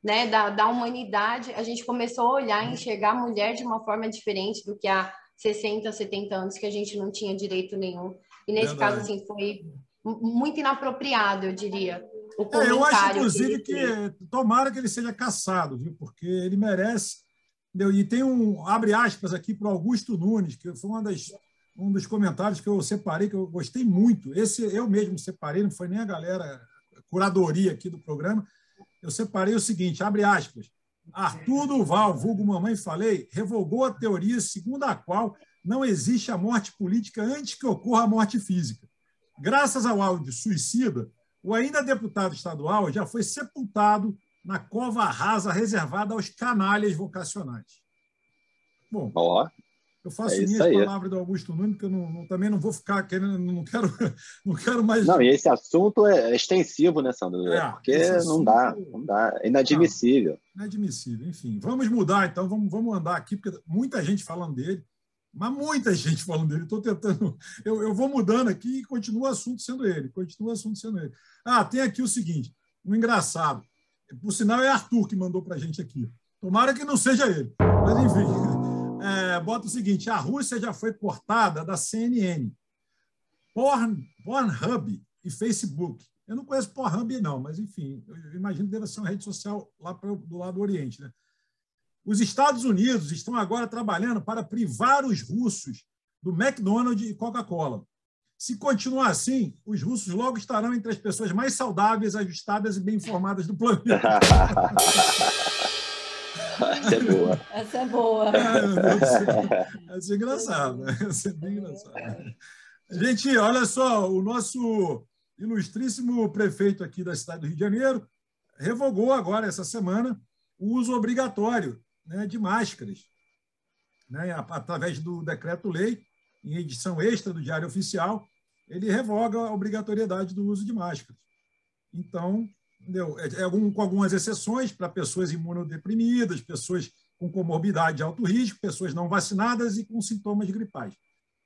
né, da humanidade, a gente começou a olhar e enxergar a mulher de uma forma diferente do que há 60, 70 anos, que a gente não tinha direito nenhum. E nesse caso, assim, foi muito inapropriado, eu diria. O comentário eu acho, inclusive, que tomara que ele seja cassado, viu? Porque ele merece. Entendeu? E tem abre aspas aqui para o Augusto Nunes, que foi um dos comentários que eu separei, que eu gostei muito. Esse eu mesmo separei, não foi nem a galera, a curadoria aqui do programa. Eu separei o seguinte, abre aspas. Arthur Duval, vulgo mamãe falei, revogou a teoria segundo a qual não existe a morte política antes que ocorra a morte física. Graças ao áudio suicida, o ainda deputado estadual já foi sepultado na cova rasa reservada aos canalhas vocacionais. Bom, eu faço minhas palavras do Augusto Nunes, que eu também não vou ficar querendo, não quero mais... Não, e esse assunto é extensivo, né, Sandro? Porque não dá, é inadmissível. Inadmissível, enfim. Vamos mudar, então, vamos andar aqui, porque muita gente falando dele. Mas muita gente falando dele. Estou tentando. Eu vou mudando aqui e continua o assunto sendo ele. Tem aqui o seguinte: um engraçado. Por sinal, é Arthur que mandou para a gente aqui. Tomara que não seja ele. Mas, enfim, bota o seguinte: a Rússia já foi cortada da CNN, Pornhub e Facebook. Eu não conheço Pornhub, não, mas, enfim, eu imagino que deve ser uma rede social lá do lado do Oriente, né? Os Estados Unidos estão agora trabalhando para privar os russos do McDonald's e Coca-Cola. Se continuar assim, os russos logo estarão entre as pessoas mais saudáveis, ajustadas e bem informadas do planeta. Essa é boa. Essa é boa. Essa é engraçada. Essa é bem engraçada. Gente, olha só, o nosso ilustríssimo prefeito aqui da cidade do Rio de Janeiro revogou agora, essa semana, o uso obrigatório, né, de máscaras, né, através do decreto-lei, em edição extra do Diário Oficial, ele revoga a obrigatoriedade do uso de máscaras. Então, entendeu? Com algumas exceções para pessoas imunodeprimidas, pessoas com comorbidade de alto risco, pessoas não vacinadas e com sintomas gripais.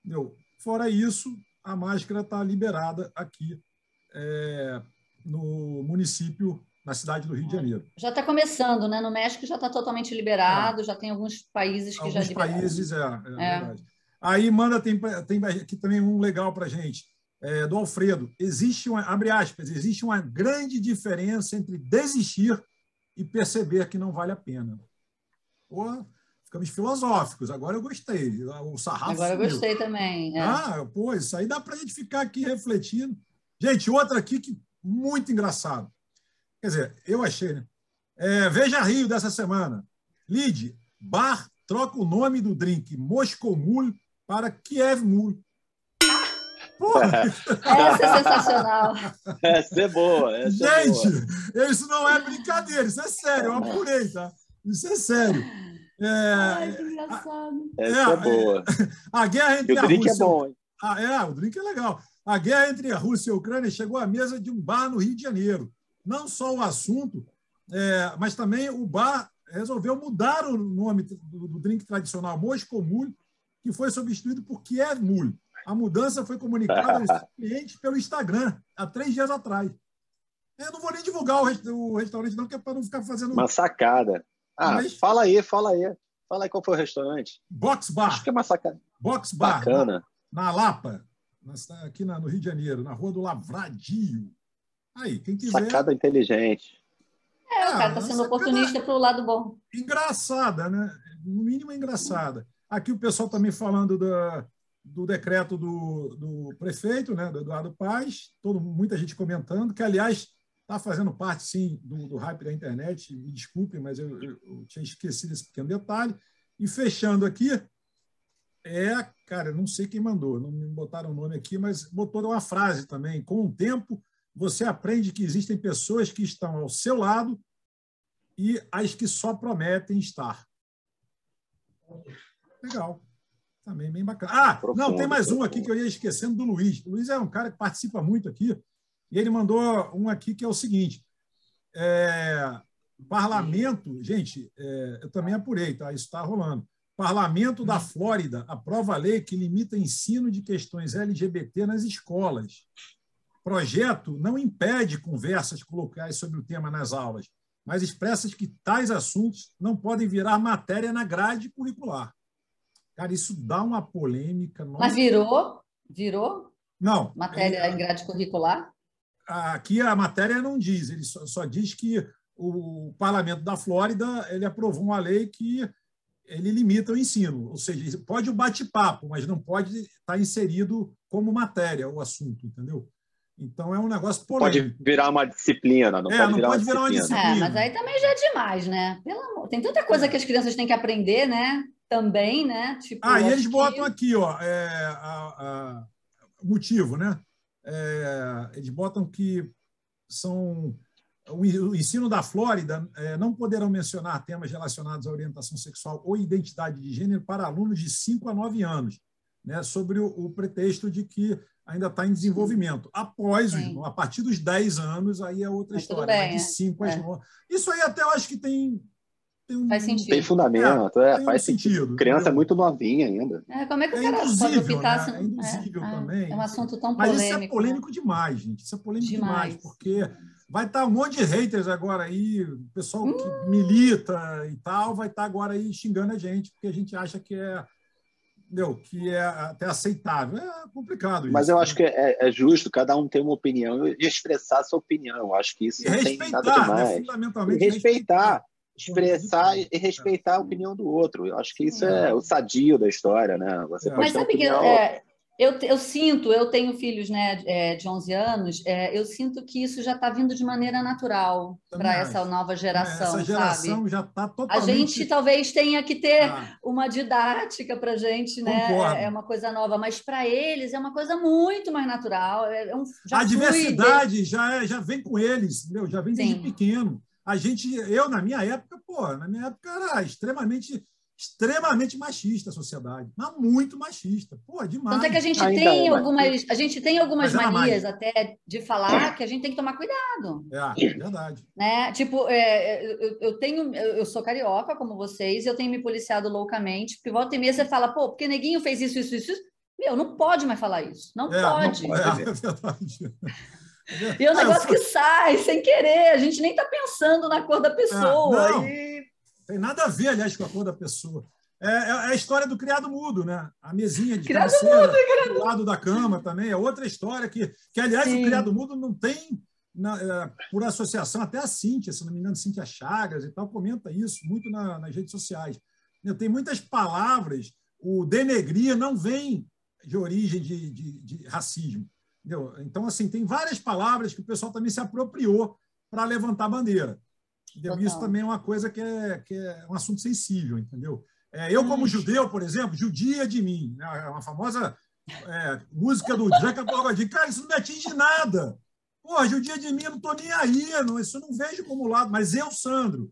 Entendeu? Fora isso, a máscara está liberada aqui no município, na cidade do Rio de Janeiro. Já está começando, né? No México já está totalmente liberado, já tem alguns países que já liberaram. Alguns países, verdade. Aí tem aqui também um legal para a gente, do Alfredo. Abre aspas, existe uma grande diferença entre desistir e perceber que não vale a pena. Pô, ficamos filosóficos, agora eu gostei. O sarrafo agora eu gostei também. Isso aí dá para a gente ficar aqui refletindo. Gente, outra aqui que muito engraçado. Quer dizer, eu achei, né? Veja Rio dessa semana. Lid, bar troca o nome do drink Moscow Mule para Kiev Mule. Porra! Essa é sensacional. Essa é boa. Gente, isso não é brincadeira, isso é sério, eu apurei, tá? Isso é sério. Ai, que engraçado. Essa é boa. A guerra entre a Rússia... O drink é bom, hein? O drink é legal. A guerra entre a Rússia e a Ucrânia chegou à mesa de um bar no Rio de Janeiro. Não só o assunto, mas também o bar resolveu mudar o nome do drink tradicional Moscow Mule, que foi substituído por Kiev Mule. A mudança foi comunicada aos clientes pelo Instagram, há 3 dias atrás. Eu não vou nem divulgar o restaurante, não, que é para não ficar fazendo... Uma sacada. Fala aí. Fala aí qual foi o restaurante. Box Bar. Acho que é uma sacada. Box Bar. Bacana. Na Lapa, aqui no Rio de Janeiro, na Rua do Lavradio. Aí, quem quiser... Sacada inteligente. O cara está sendo oportunista para o lado bom. Engraçada, né? No mínimo engraçada. Aqui o pessoal também falando do decreto do prefeito, né, do Eduardo Paes, muita gente comentando, que, aliás, está fazendo parte, sim, do hype da internet. Me desculpem, mas eu tinha esquecido esse pequeno detalhe. E fechando aqui, cara, não sei quem mandou, não me botaram o nome aqui, mas botou uma frase também. Com o tempo, você aprende que existem pessoas que estão ao seu lado e as que só prometem estar. Legal. Também bem bacana. Não, tem mais um aqui que eu ia esquecendo, do Luiz. O Luiz é um cara que participa muito aqui, e ele mandou um aqui que é o seguinte: parlamento, gente, eu também apurei, tá? Isso está rolando. Parlamento da Flórida aprova a lei que limita ensino de questões LGBT nas escolas. Projeto não impede conversas colocais sobre o tema nas aulas, mas expressa que tais assuntos não podem virar matéria na grade curricular. Cara, isso dá uma polêmica. Mas virou? Não. Matéria em grade curricular? Aqui a matéria não diz, ele só diz que o Parlamento da Flórida ele aprovou uma lei que ele limita o ensino, ou seja, pode o bate-papo, mas não pode estar inserido como matéria o assunto, entendeu? Então é um negócio polêmico. Pode virar uma disciplina, não pode virar uma disciplina. Mas aí também já é demais, né? Pelo amor. Tem tanta coisa que as crianças têm que aprender, né? Também, né? Tipo, e eles botam aqui, ó, o motivo, né? Eles botam que o ensino da Flórida não poderão mencionar temas relacionados à orientação sexual ou identidade de gênero para alunos de 5 a 9 anos, né? Sobre o pretexto de que ainda está em desenvolvimento. A partir dos 10 anos, aí é outra história. Bem, de 5 às 9. Isso aí até eu acho que tem Faz sentido. Tem fundamento, faz sentido. Criança entendeu? É muito novinha ainda. Como é que o cara pode optar? Né? É induzível também. É um assunto tão polêmico. Mas polêmico. isso é polêmico demais, gente. Isso é polêmico demais, porque vai estar um monte de haters agora aí, o pessoal que milita e tal, vai estar agora aí xingando a gente, porque a gente acha que é até aceitável. É complicado isso. Mas eu acho que é justo cada um ter uma opinião e expressar a sua opinião. Eu acho que isso não tem nada demais. Né? Fundamentalmente, respeitar. Expressar e respeitar a opinião do outro. Eu acho que isso é o sadio da história, né? Você pode ter sabe opinião... eu sinto, eu tenho filhos, né, de 11 anos, eu sinto que isso já está vindo de maneira natural para essa nova geração, essa geração sabe? já está totalmente... A gente talvez tenha que ter uma didática para a gente, né? É uma coisa nova, mas para eles é uma coisa muito mais natural. A diversidade já vem com eles, entendeu? Já vem desde pequeno. Eu, na minha época, era extremamente machista a sociedade, mas muito machista, demais. Tanto é que a gente tem algumas manias até de falar que a gente tem que tomar cuidado. Verdade. Né? Tipo, eu sou carioca, como vocês, e eu tenho me policiado loucamente, porque volta e meia você fala, porque neguinho fez isso. Meu, não pode mais falar isso. Não pode. É verdade. E é um negócio que sai sem querer, a gente nem está pensando na cor da pessoa. Não tem nada a ver, aliás, com a cor da pessoa. É a história do criado mudo, né? A mesinha de cabeceira do lado da cama também. É outra história que aliás, o criado mudo não tem, por associação, até a Cíntia, se não me engano, Cíntia Chagas e tal, comenta isso muito nas redes sociais. Tem muitas palavras, o denegrir não vem de origem de racismo. Entendeu? Então, assim, tem várias palavras que o pessoal também se apropriou para levantar a bandeira. Isso também é uma coisa que é um assunto sensível, entendeu? Eu, como judeu, por exemplo, judia de mim, né? Uma famosa música do Zeca Pagodinho. Cara, isso não me atinge nada. Judia de mim, eu não estou nem aí, isso eu não vejo como lado, mas eu, Sandro.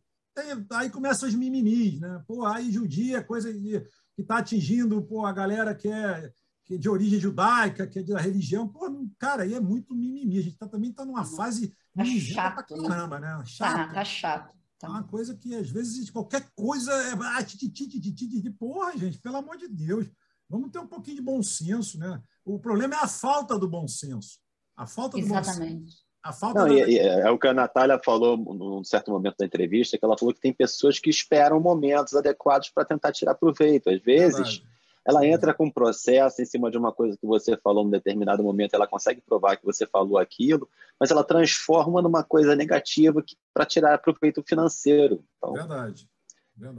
Aí começam os mimimis, né? Aí judia é coisa que está atingindo a galera que é de origem judaica, que é da religião. Cara, aí é muito mimimi. A gente também está numa fase chato, pra caramba, né? Chato. Tá chato. É uma coisa que, às vezes, qualquer coisa porra, gente, pelo amor de Deus. Vamos ter um pouquinho de bom senso, né? O problema é a falta do bom senso. A falta do bom senso. Exatamente. É o que a Natália falou num certo momento da entrevista, que ela falou que tem pessoas que esperam momentos adequados para tentar tirar proveito. Às vezes, ela entra com um processo em cima de uma coisa que você falou em determinado momento, ela consegue provar que você falou aquilo, mas ela transforma numa coisa negativa para tirar proveito financeiro. Então, verdade.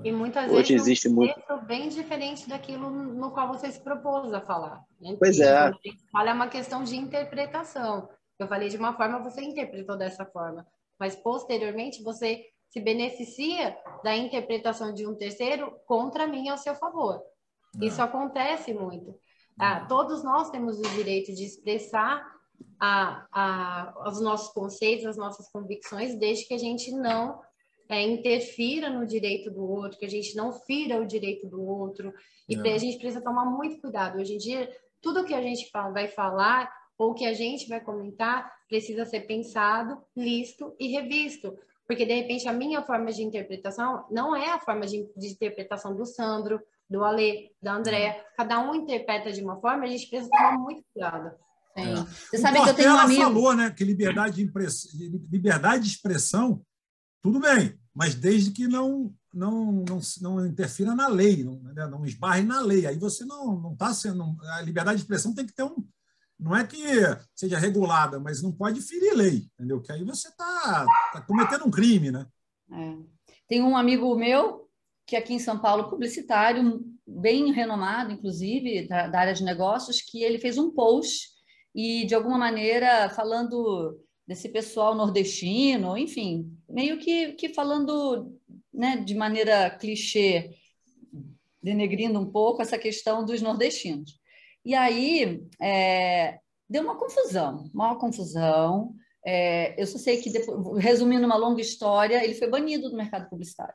E muitas hoje vezes existe muito bem diferente daquilo no qual você se propôs a falar. Né? Pois é. Fala, é uma questão de interpretação. Eu falei de uma forma, você interpretou dessa forma. Mas, posteriormente, você se beneficia da interpretação de um terceiro contra mim ao seu favor. Isso acontece muito. Todos nós temos o direito de expressar os nossos conceitos, as nossas convicções, desde que a gente não interfira no direito do outro, que a gente não fira o direito do outro. E a gente precisa tomar muito cuidado. Hoje em dia, tudo que a gente vai falar ou que a gente vai comentar precisa ser pensado, listo e revisto. Porque, de repente, a minha forma de interpretação não é a forma de interpretação do Sandro, do Ale, da Andréa. Cada um interpreta de uma forma, a gente precisa tomar muito cuidado. Você sabe que eu tenho um amigo... falou, né, que liberdade de expressão, tudo bem, mas desde que não interfira na lei, não esbarre na lei. Aí você não está sendo... A liberdade de expressão tem que ter não é que seja regulada, mas não pode ferir lei, entendeu? Que aí você está cometendo um crime, né? Tem um amigo meu que aqui em São Paulo, publicitário, bem renomado, inclusive, da área de negócios, que ele fez um post e, de alguma maneira, falando desse pessoal nordestino, enfim, meio que falando, né, de maneira clichê, denegrindo um pouco essa questão dos nordestinos. E aí, deu uma confusão. Eu só sei que, depois, resumindo uma longa história, ele foi banido do mercado publicitário.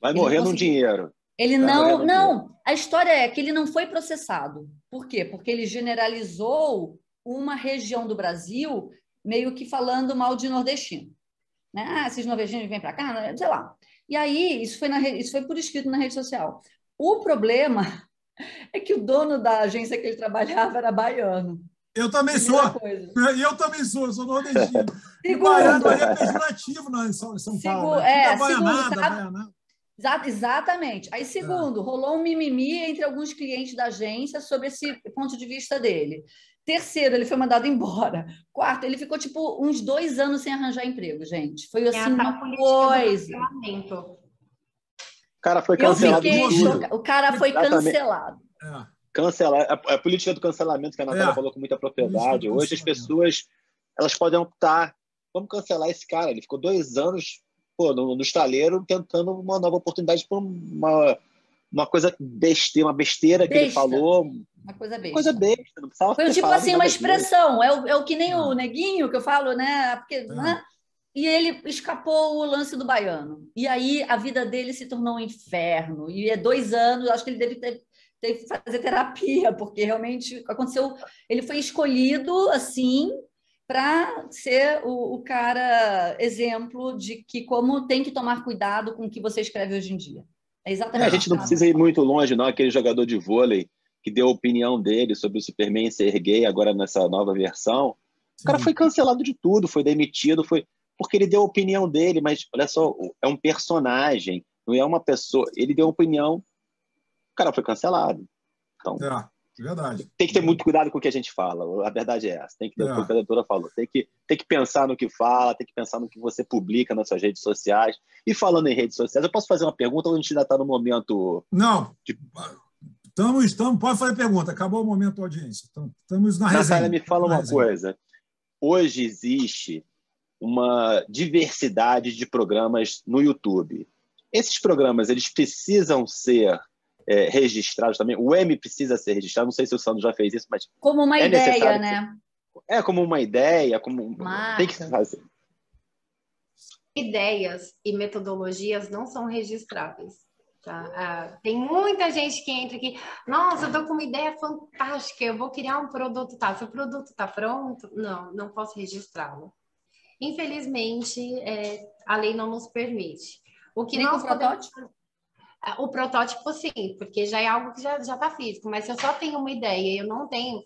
Vai morrer no dinheiro. Ele não. A história é que ele não foi processado. Por quê? Porque ele generalizou uma região do Brasil meio que falando mal de nordestino. Né? Esses nordestinos vêm para cá, sei lá. E aí, isso foi por escrito na rede social. O problema é que o dono da agência que ele trabalhava era baiano. Eu também sou. E eu também sou nordestino. E Segundo, baiano aí é pejorativo em São Paulo. Né? Baianada. Exatamente. Aí, segundo, rolou um mimimi entre alguns clientes da agência sobre esse ponto de vista dele. Terceiro, ele foi mandado embora. Quarto, ele ficou tipo uns 2 anos sem arranjar emprego, gente. Foi assim uma coisa. O cara foi cancelado. O cara foi cancelado. Cancelar. A política do cancelamento que a Natália falou com muita propriedade. Hoje as pessoas elas podem optar. Vamos cancelar esse cara. Ele ficou 2 anos no estaleiro tentando uma nova oportunidade por uma coisa besteira, uma besteira que ele falou. Uma coisa besta. Não precisava foi tipo assim, uma expressão. É o que nem o neguinho que eu falo, né? Porque, né? E ele escapou o lance do baiano. E aí a vida dele se tornou um inferno. E é 2 anos, acho que ele teve que fazer terapia, porque realmente aconteceu. Ele foi escolhido assim para ser o cara exemplo de que como tem que tomar cuidado com o que você escreve hoje em dia. É exatamente. A gente não precisa ir muito longe, não. Aquele jogador de vôlei que deu a opinião dele sobre o Superman ser gay agora nessa nova versão. O cara foi cancelado de tudo, foi demitido, porque ele deu a opinião dele, mas olha só, é um personagem, não é uma pessoa. Ele deu a opinião, o cara foi cancelado. Então, é verdade. Tem que ter muito cuidado com o que a gente fala. A verdade é essa. Tem que ter o que a doutora falou. Tem que pensar no que fala, tem que pensar no que você publica nas suas redes sociais. E falando em redes sociais, eu posso fazer uma pergunta ou a gente ainda está no momento... Não. Estamos, pode fazer pergunta. Acabou o momento da audiência. Estamos na resenha. Natália, me fala uma coisa. Hoje existe uma diversidade de programas no YouTube. Esses programas, eles precisam ser registrados também? O M precisa ser registrado? Não sei se o Sandro já fez isso, mas... Como uma ideia, né? Como uma ideia, tem que fazer. Ideias e metodologias não são registráveis. Tá? Tem muita gente que entra aqui, nossa, eu tô com uma ideia fantástica, eu vou criar um produto, se o produto está pronto, não posso registrá-lo. Infelizmente, a lei não nos permite. O que nós podemos... O protótipo, sim, porque já é algo que já está físico, mas se eu só tenho uma ideia e eu não tenho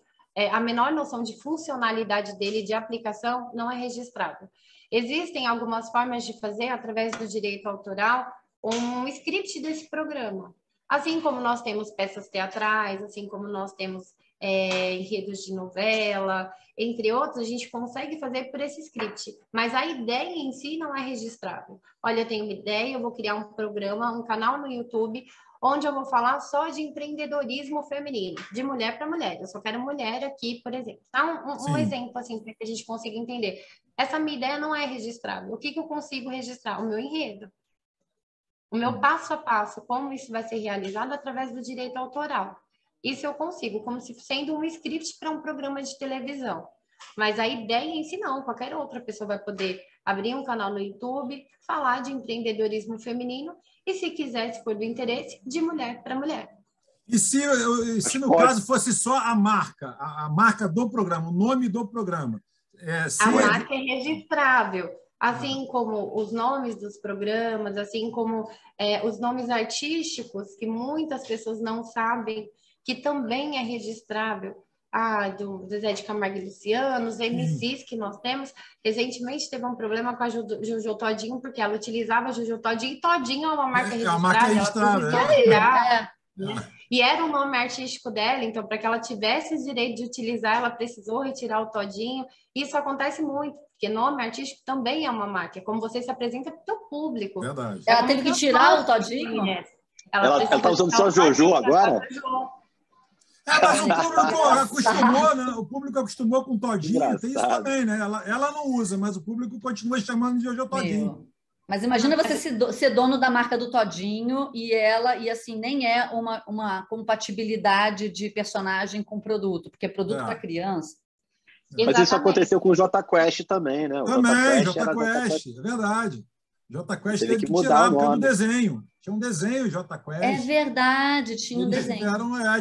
a menor noção de funcionalidade dele, de aplicação, não é registrado. Existem algumas formas de fazer, através do direito autoral, um script desse programa. Assim como nós temos peças teatrais, assim como nós temos enredos de novela, entre outros, a gente consegue fazer por esse script. Mas a ideia em si não é registrável. Olha, eu tenho uma ideia, eu vou criar um programa, um canal no YouTube, onde eu vou falar só de empreendedorismo feminino, de mulher para mulher. Eu só quero mulher aqui, por exemplo. Tá? Um exemplo, assim, para que a gente consiga entender. Essa minha ideia não é registrável. O que eu consigo registrar? O meu enredo. O meu passo a passo, como isso vai ser realizado através do direito autoral. Isso eu consigo, como se sendo um script para um programa de televisão. Mas a ideia em si não, qualquer outra pessoa vai poder abrir um canal no YouTube, falar de empreendedorismo feminino e, se quiser, se for do interesse, de mulher para mulher. E se no caso fosse só a marca do programa, o nome do programa? A marca é registrável. Assim como os nomes dos programas, assim como os nomes artísticos, que muitas pessoas não sabem, que também é registrável. Do Zezé de Camargo e Luciano, os MCs que nós temos. Recentemente teve um problema com a Jojo Todinho, porque ela utilizava a Jojo Todinho, e Todinho é uma marca registrada. É uma marca registrada. E era o nome artístico dela, então, para que ela tivesse o direito de utilizar, ela precisou retirar o Todinho. Isso acontece muito, porque nome artístico também é uma marca, como você se apresenta para o seu público. Verdade. Ela teve que tirar o Todinho? Ela está usando só Jojo agora? Mas o público acostumou, né? O público acostumou com o Todinho. Engraçado. Tem isso também, né? Ela não usa, mas o público continua chamando de Jojo Todinho. Mas imagina você ser dono da marca do Todinho e assim, nem é uma compatibilidade de personagem com produto, porque é produto para criança. Mas exatamente. Isso aconteceu com o Jota Quest também, né? Também, Jota Quest, é verdade. Jota Quest teve que tirar porque é do desenho. Tinha um desenho, Jota Quest. É verdade, tinha um desenho.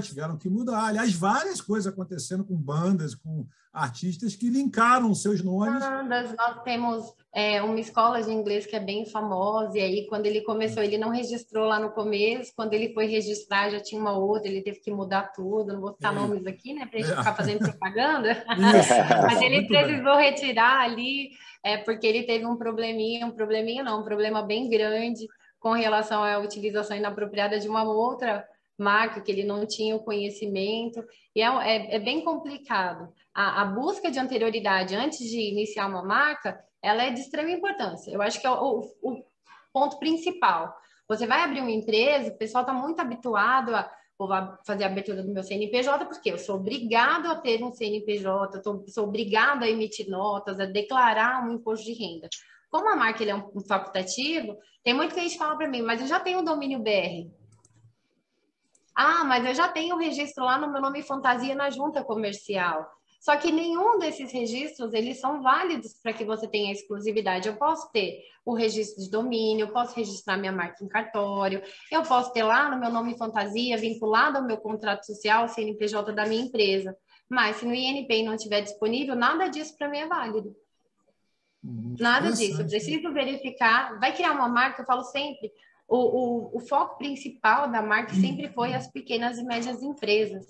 Tiveram que mudar. Aliás, várias coisas acontecendo com bandas, com artistas que linkaram seus nomes. Bandas, nós temos uma escola de inglês que é bem famosa, e aí quando ele começou, ele não registrou lá no começo, quando ele foi registrar já tinha uma outra, ele teve que mudar tudo, não vou citar nomes aqui, né, para a gente ficar fazendo propaganda, mas ele precisou retirar ali, porque ele teve um problema bem grande com relação à utilização inapropriada de uma outra marca, que ele não tinha o conhecimento, e é bem complicado. A busca de anterioridade antes de iniciar uma marca, ela é de extrema importância. Eu acho que é o ponto principal. Você vai abrir uma empresa, o pessoal está muito habituado vou fazer a abertura do meu CNPJ, porque eu sou obrigado a ter um CNPJ, sou obrigado a emitir notas, a declarar um imposto de renda. Como a marca ele é um facultativo, tem muito cliente que fala para mim, mas eu já tenho o domínio BR. Mas eu já tenho o registro lá no meu nome fantasia na junta comercial. Só que nenhum desses registros, eles são válidos para que você tenha exclusividade. Eu posso ter o registro de domínio, eu posso registrar minha marca em cartório, eu posso ter lá no meu nome fantasia, vinculado ao meu contrato social, CNPJ da minha empresa. Mas se no INPI não estiver disponível, nada disso para mim é válido. Nada disso. Eu preciso verificar. Vai criar uma marca, eu falo sempre, o foco principal da marca sempre foi as pequenas e médias empresas.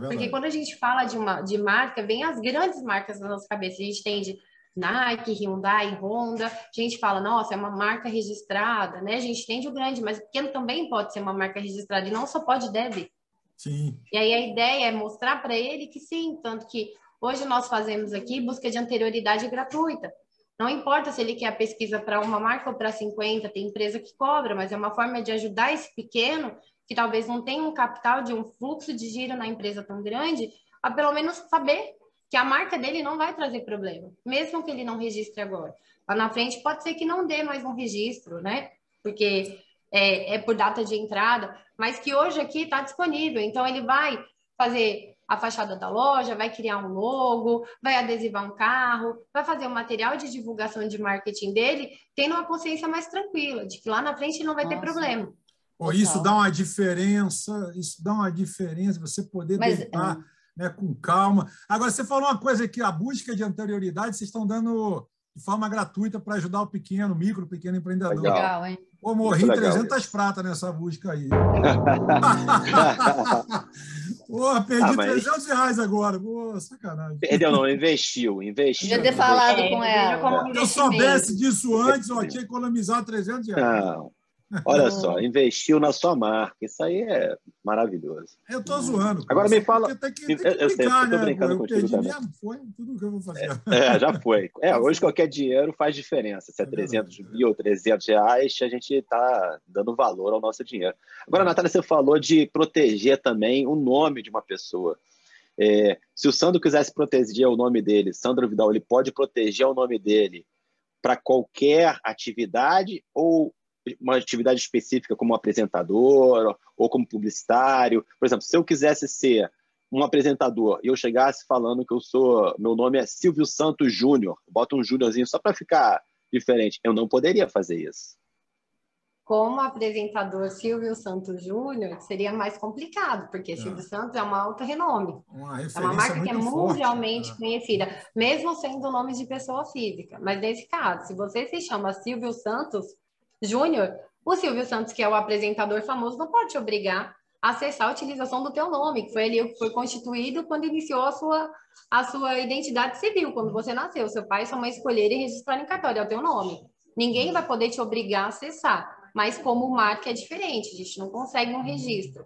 Porque quando a gente fala de marca, vem as grandes marcas na nossa cabeça. A gente tem de Nike, Hyundai, Honda. A gente fala, nossa, é uma marca registrada, né? A gente tem de o grande, mas o pequeno também pode ser uma marca registrada e não só pode, deve. Sim. E aí a ideia é mostrar para ele que sim, tanto que hoje nós fazemos aqui busca de anterioridade gratuita. Não importa se ele quer a pesquisa para uma marca ou para 50, tem empresa que cobra, mas é uma forma de ajudar esse pequeno que talvez não tenha um capital de um fluxo de giro na empresa tão grande, a pelo menos saber que a marca dele não vai trazer problema, mesmo que ele não registre agora. Lá na frente pode ser que não dê mais um registro, né? Porque é por data de entrada, mas que hoje aqui está disponível. Então, ele vai fazer a fachada da loja, vai criar um logo, vai adesivar um carro, vai fazer o material de divulgação de marketing dele, tendo uma consciência mais tranquila, de que lá na frente não vai ter problema. Isso dá uma diferença, você poder deitar né, com calma. Agora, você falou uma coisa aqui, a busca de anterioridade, vocês estão dando de forma gratuita para ajudar o pequeno empreendedor. Legal, hein? Pô, morri 300 pratas nessa busca aí. Pô, perdi R$300 agora. Pô, sacanagem. Perdeu não, investiu. Podia ter falado com ela. Se eu soubesse disso antes, eu tinha economizado R$300. Não. Olha só, investiu na sua marca. Isso aí é maravilhoso. Eu tô zoando. Agora me fala... Tem que brincar, né? Brincando contigo também. Mesmo, foi tudo que eu vou fazer. Já foi. Hoje qualquer dinheiro faz diferença. Se é 300 mil, R$300, a gente está dando valor ao nosso dinheiro. Agora, Natália, você falou de proteger também o nome de uma pessoa. Se o Sandro quisesse proteger o nome dele, Sandro Vidal, ele pode proteger o nome dele para qualquer atividade ou uma atividade específica como apresentador ou como publicitário? Por exemplo, se eu quisesse ser um apresentador e eu chegasse falando que meu nome é Silvio Santos Júnior, bota um júniorzinho só para ficar diferente, eu não poderia fazer isso. Como apresentador Silvio Santos Júnior, seria mais complicado, porque Silvio Santos é uma alta renome. É uma marca que é mundialmente conhecida, mesmo sendo o nome de pessoa física. Mas nesse caso, se você se chama Silvio Santos Júnior, o Silvio Santos, que é o apresentador famoso, não pode te obrigar a acessar a utilização do teu nome, que foi ali que foi constituído quando iniciou a sua identidade civil, quando você nasceu. Seu pai e sua mãe escolheram e registraram em cartório, é o teu nome. Ninguém vai poder te obrigar a acessar, mas como marca é diferente, a gente não consegue um registro.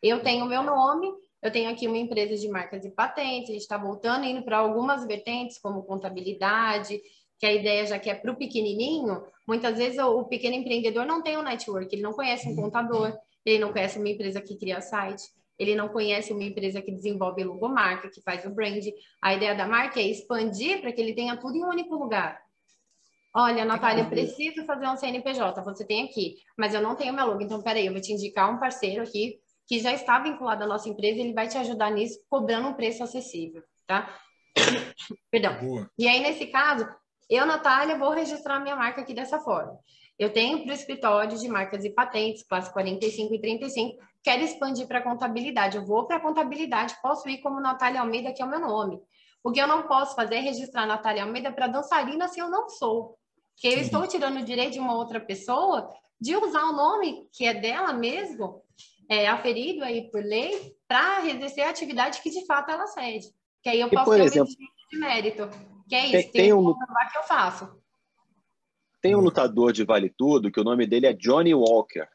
Eu tenho o meu nome, eu tenho aqui uma empresa de marcas e patentes, a gente está voltando, indo para algumas vertentes, como contabilidade, que a ideia já que é para o pequenininho. Muitas vezes o pequeno empreendedor não tem um network, ele não conhece um contador, ele não conhece uma empresa que cria site, ele não conhece uma empresa que desenvolve logomarca, que faz o brand. A ideia da marca é expandir para que ele tenha tudo em um único lugar. Olha, Natália, eu preciso fazer um CNPJ, você tem aqui, mas eu não tenho meu logo, então peraí, eu vou te indicar um parceiro aqui que já está vinculado à nossa empresa, ele vai te ajudar nisso, cobrando um preço acessível, tá? Perdão. Boa. E aí, nesse caso, Eu, Natália, vou registrar minha marca aqui dessa forma. Eu tenho para o escritório de marcas e patentes, classe 45 e 35, quero expandir para contabilidade. Eu vou para a contabilidade, posso ir como Natália Almeida, que é o meu nome. O que eu não posso fazer é registrar Natália Almeida para dançarina se eu não sou. Porque eu estou tirando o direito de uma outra pessoa de usar o nome que é dela mesmo, aferido aí por lei, para exercer a atividade que de fato ela cede. Que aí eu posso ter exemplo, um de mérito. Que é isso, tem um lá que eu faço. Tem um lutador de Vale Tudo que o nome dele é Johnny Walker.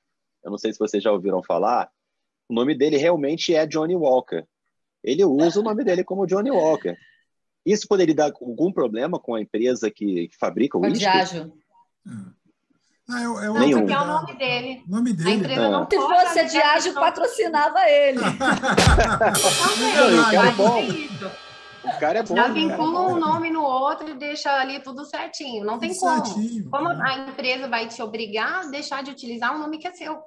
Eu não sei se vocês já ouviram falar. O nome dele realmente é Johnny Walker. Ele usa o nome dele como Johnny Walker. Isso poderia dar algum problema com a empresa que fabrica o uísque? Diageo. Não, porque é o nome dele. Nome dele. A empresa não Se pode fosse a Diageo, patrocinava ele. O cara é bom. O cara é bom. Já vincula um nome no outro e deixa ali tudo certinho. Não tem como. Como a empresa vai te obrigar a deixar de utilizar um nome que é seu?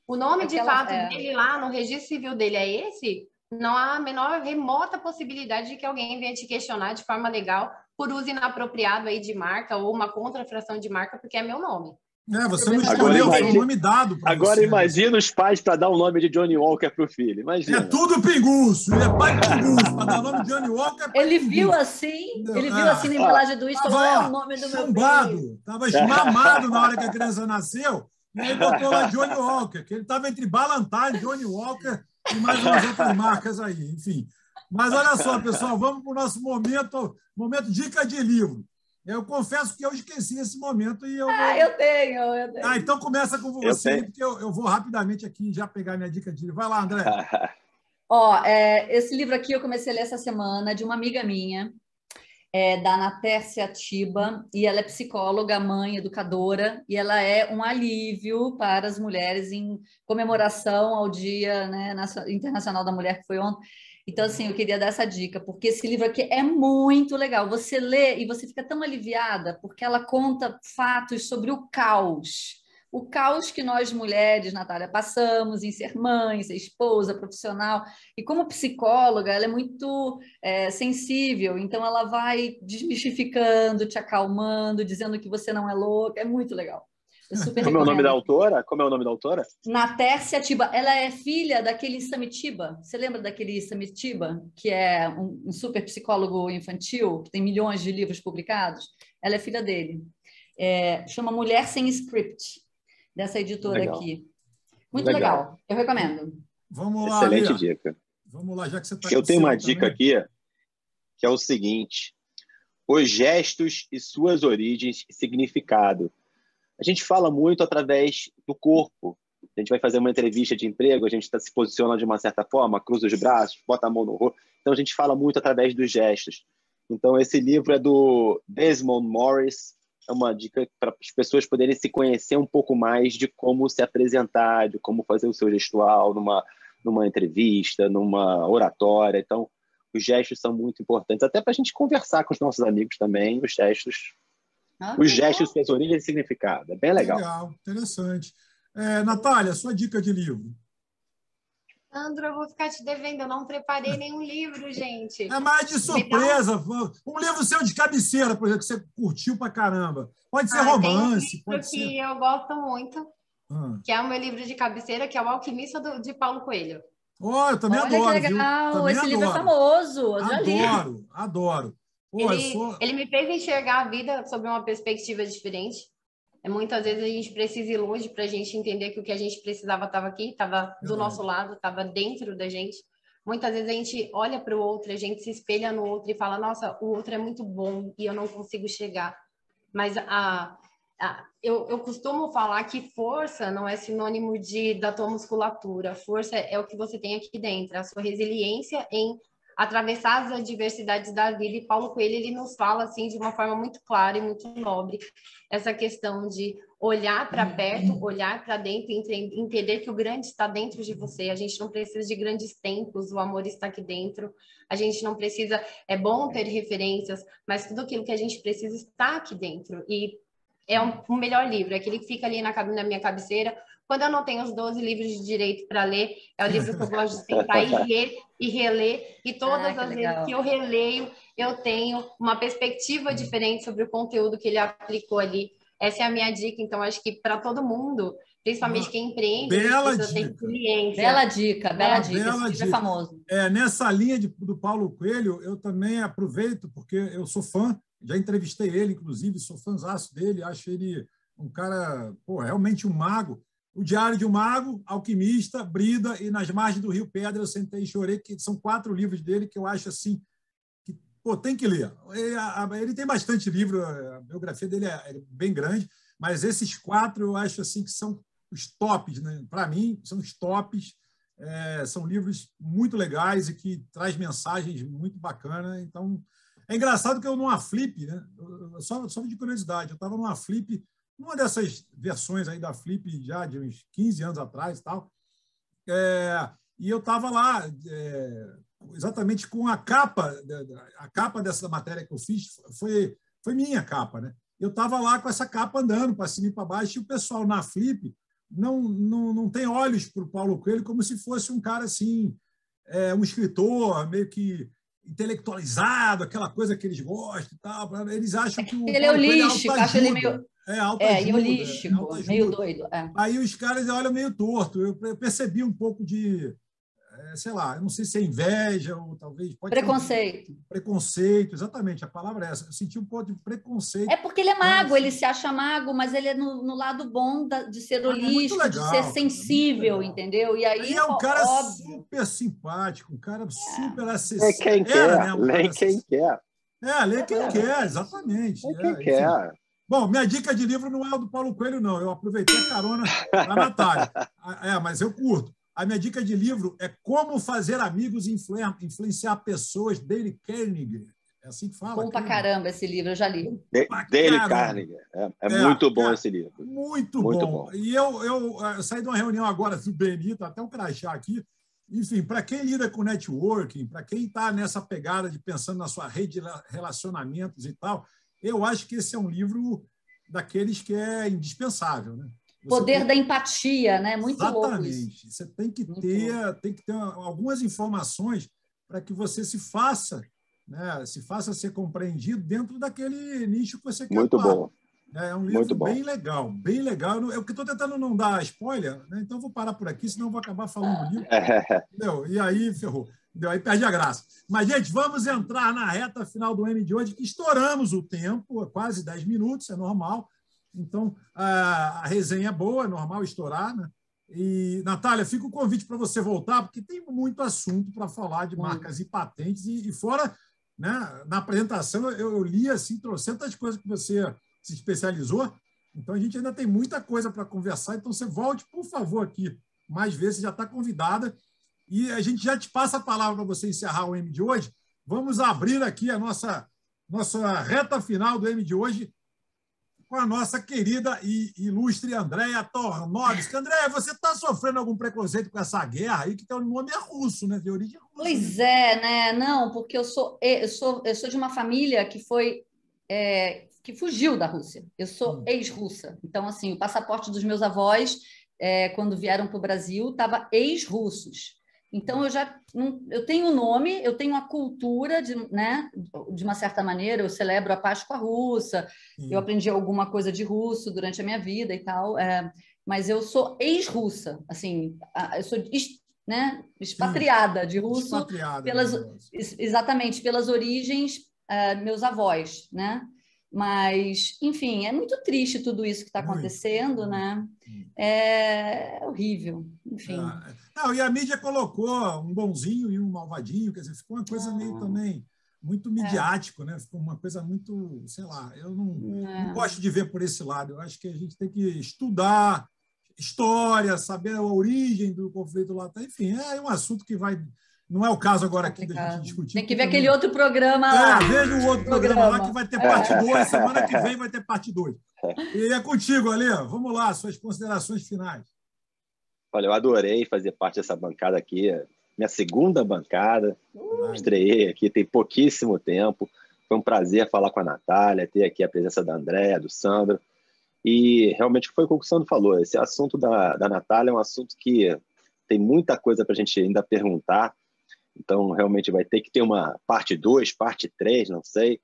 O nome de fato dele lá no registro civil dele é esse? Não há a menor remota possibilidade de que alguém venha te questionar de forma legal por uso inapropriado aí de marca ou uma contrafração de marca, porque é meu nome. Você não escolheu, foi um nome dado para você. Agora imagina os pais para dar o nome de Johnny Walker para o filho. Imagina. É tudo pinguço. Ele é pai de pinguço. Para dar o nome de Johnny Walker. Ele viu assim na embalagem do uísque, falou: é o nome do meu filho. Estava mamado na hora que a criança nasceu. E aí botou lá Johnny Walker, que ele estava entre Ballantine, Johnny Walker e mais umas outras marcas aí, enfim. Mas olha só, pessoal, vamos para o nosso momento dica de livro. Eu confesso que eu esqueci esse momento e eu vou... Eu tenho. Então começa com você, porque eu vou rapidamente aqui já pegar minha dica de livro. Vai lá, André. Esse livro aqui eu comecei a ler essa semana de uma amiga minha, da Natércia Tiba, e ela é psicóloga, mãe, educadora, e ela é um alívio para as mulheres em comemoração ao Dia, né, Internacional da Mulher, que foi ontem. Então, assim, eu queria dar essa dica, porque esse livro aqui é muito legal. Você lê e você fica tão aliviada, porque ela conta fatos sobre o caos que nós mulheres, Natália, passamos em ser mãe, ser esposa, profissional. E como psicóloga, ela é muito sensível, então ela vai desmistificando, te acalmando, dizendo que você não é louca. É muito legal. Como é o nome da autora? Natércia Tiba. Ela é filha daquele Sami Tiba. Você lembra daquele Sami Tiba, que é um super psicólogo infantil, que tem milhões de livros publicados? Ela é filha dele. Chama Mulher Sem Script, dessa editora aqui. Muito legal. Eu recomendo. Vamos lá, excelente dica. Vamos lá, já que você está Eu tenho uma dica aqui, que é o seguinte: os gestos e suas origens e significado. A gente fala muito através do corpo. A gente vai fazer uma entrevista de emprego, a gente se posiciona de uma certa forma, cruza os braços, bota a mão no rosto. Então, a gente fala muito através dos gestos. Então, esse livro é do Desmond Morris. É uma dica para as pessoas poderem se conhecer um pouco mais de como se apresentar, de como fazer o seu gestual numa entrevista, numa oratória. Então, os gestos são muito importantes, até para a gente conversar com os nossos amigos também, os gestos. Os gestos, suas origens e significado. É bem legal. Legal, interessante. Natália, sua dica de livro. Sandro, eu vou ficar te devendo. Eu não preparei nenhum livro, gente. É mais de surpresa. Um livro seu de cabeceira, por exemplo, que você curtiu pra caramba. Pode ser romance. Tem um livro que eu gosto muito, que é o meu livro de cabeceira, que é O Alquimista de Paulo Coelho. Eu também adoro. Olha que legal. Esse livro é famoso. Eu já li. Adoro. Ele me fez enxergar a vida sob uma perspectiva diferente. Muitas vezes a gente precisa ir longe para a gente entender que o que a gente precisava estava aqui, estava do nosso lado, estava dentro da gente. Muitas vezes a gente olha para o outro, a gente se espelha no outro e fala: nossa, o outro é muito bom e eu não consigo chegar. Mas eu costumo falar que força não é sinônimo da tua musculatura. Força é o que você tem aqui dentro, a sua resiliência em atravessar as adversidades da vida. E Paulo Coelho, ele nos fala assim de uma forma muito clara e muito nobre essa questão de olhar para perto, olhar para dentro e entender que o grande está dentro de você. A gente não precisa de grandes templos, o amor está aqui dentro. A gente não precisa, é bom ter referências, mas tudo aquilo que a gente precisa está aqui dentro. E é o melhor livro, é aquele que fica ali na minha cabeceira. Quando eu não tenho os 12 livros de direito para ler, é o livro que eu gosto de sentar e ler e reler. E todas as vezes que eu releio, eu tenho uma perspectiva diferente sobre o conteúdo que ele aplicou ali. Essa é a minha dica, então acho que para todo mundo, principalmente quem empreende, precisa ter experiência. Bela dica, bela dica. Bela Esse dica. livro é famoso. Nessa linha do Paulo Coelho, eu também aproveito, porque eu sou fã, já entrevistei ele, inclusive, sou fãzaço dele, acho ele um cara, realmente um mago. O Diário de um Mago, Alquimista, Brida e Nas Margens do Rio Pedra, eu sentei e chorei, que são 4 livros dele que eu acho assim, que tem que ler. Ele tem bastante livro, a biografia dele é bem grande, mas esses 4 eu acho assim que são os tops, né? Para mim, são os tops. São livros muito legais e que traz mensagens muito bacanas. Então, é engraçado que eu numa Flip, né? Só de curiosidade, eu estava numa Flip, uma dessas versões aí da Flip já de uns 15 anos atrás e tal, e eu estava lá exatamente com a capa dessa matéria que eu fiz, foi minha capa, né? Eu estava lá com essa capa andando para cima e para baixo, e o pessoal na Flip não tem olhos para o Paulo Coelho como se fosse um cara assim, um escritor meio que intelectualizado, aquela coisa que eles gostam e tal. Eles acham que o ele é holístico, acho ele meio holístico, meio doido. Aí os caras olham meio torto. Eu percebi um pouco de, sei lá, eu não sei se é inveja ou talvez... Preconceito. Preconceito, exatamente, a palavra é essa. Eu senti um pouco de preconceito. É porque ele é mago, ele se acha mago, mas ele é no lado bom de ser holístico, legal, de ser sensível, entendeu? E aí é um cara super simpático, um cara super acessível. É quem quer, lê quem quer. Lê quem quer, exatamente. Quem quer. Bom, minha dica de livro não é o do Paulo Coelho, não. Eu aproveitei a carona da Natália. Mas eu curto. A minha dica de livro é Como Fazer Amigos e Influenciar Pessoas, Dale Carnegie. É assim que fala? Bom pra caramba esse livro, eu já li. Dale Carnegie. Muito bom esse livro. Muito bom. E eu saí de uma reunião agora do Benito, até um crachá aqui. Enfim, para quem lida com networking, para quem está nessa pegada de pensando na sua rede de relacionamentos e tal, eu acho que esse é um livro daqueles que é indispensável, né? Poder da empatia, né? Muito louco. Exatamente. Você tem que ter algumas informações para que você se faça ser compreendido dentro daquele nicho que você quer. Muito bom. É um livro bem legal, bem legal. Eu estou tentando não dar spoiler, né? Então vou parar por aqui, senão vou acabar falando do livro. Entendeu? E aí ferrou. Entendeu? Aí perde a graça. Mas, gente, vamos entrar na reta final do M de hoje, que estouramos o tempo, quase 10 minutos, é normal. Então, a resenha é boa, é normal estourar, né? E, Natália, fica o convite para você voltar, porque tem muito assunto para falar de marcas e patentes. E fora, né, na apresentação, eu li assim, trocentas coisas que você se especializou. Então, a gente ainda tem muita coisa para conversar. Então, você volte, por favor, aqui mais vezes, você já está convidada. E a gente já te passa a palavra para você encerrar o M de hoje. Vamos abrir aqui a nossa reta final do M de hoje com a nossa querida e ilustre Andréia Tornovski. Andréia, você está sofrendo algum preconceito com essa guerra aí, que tem o nome russo, né? De origem russa. Pois é, né? Não, porque eu sou de uma família que que fugiu da Rússia. Eu sou ex-russa. Então, assim, o passaporte dos meus avós, quando vieram para o Brasil, estava ex-russos. Então, eu tenho um nome, eu tenho a cultura, né? De uma certa maneira, eu celebro a Páscoa russa, eu aprendi alguma coisa de russo durante a minha vida e tal, mas eu sou ex-russa, assim, eu sou expatriada de russo, exatamente, pelas origens meus avós, né? Mas, enfim, é muito triste tudo isso que está acontecendo, né? É horrível, enfim. Não, e a mídia colocou um bonzinho e um malvadinho, quer dizer, ficou uma coisa meio também muito midiático, né? Ficou uma coisa muito, sei lá, eu não gosto de ver por esse lado. Eu acho que a gente tem que estudar história, saber a origem do conflito lá. Enfim, é um assunto que vai... Não é o caso agora aqui da gente discutir. Tem que ver aquele outro programa lá. Veja o outro programa lá que vai ter parte 2. Semana que vem vai ter parte 2. E é contigo, Ale. Vamos lá, suas considerações finais. Olha, eu adorei fazer parte dessa bancada aqui. Minha segunda bancada. Estreiei aqui, tem pouquíssimo tempo. Foi um prazer falar com a Natália, ter aqui a presença da Andréia, do Sandro. E realmente foi o que o Sandro falou. Esse assunto da Natália é um assunto que tem muita coisa para a gente ainda perguntar. Então, realmente vai ter que ter uma parte 2, parte 3, não sei.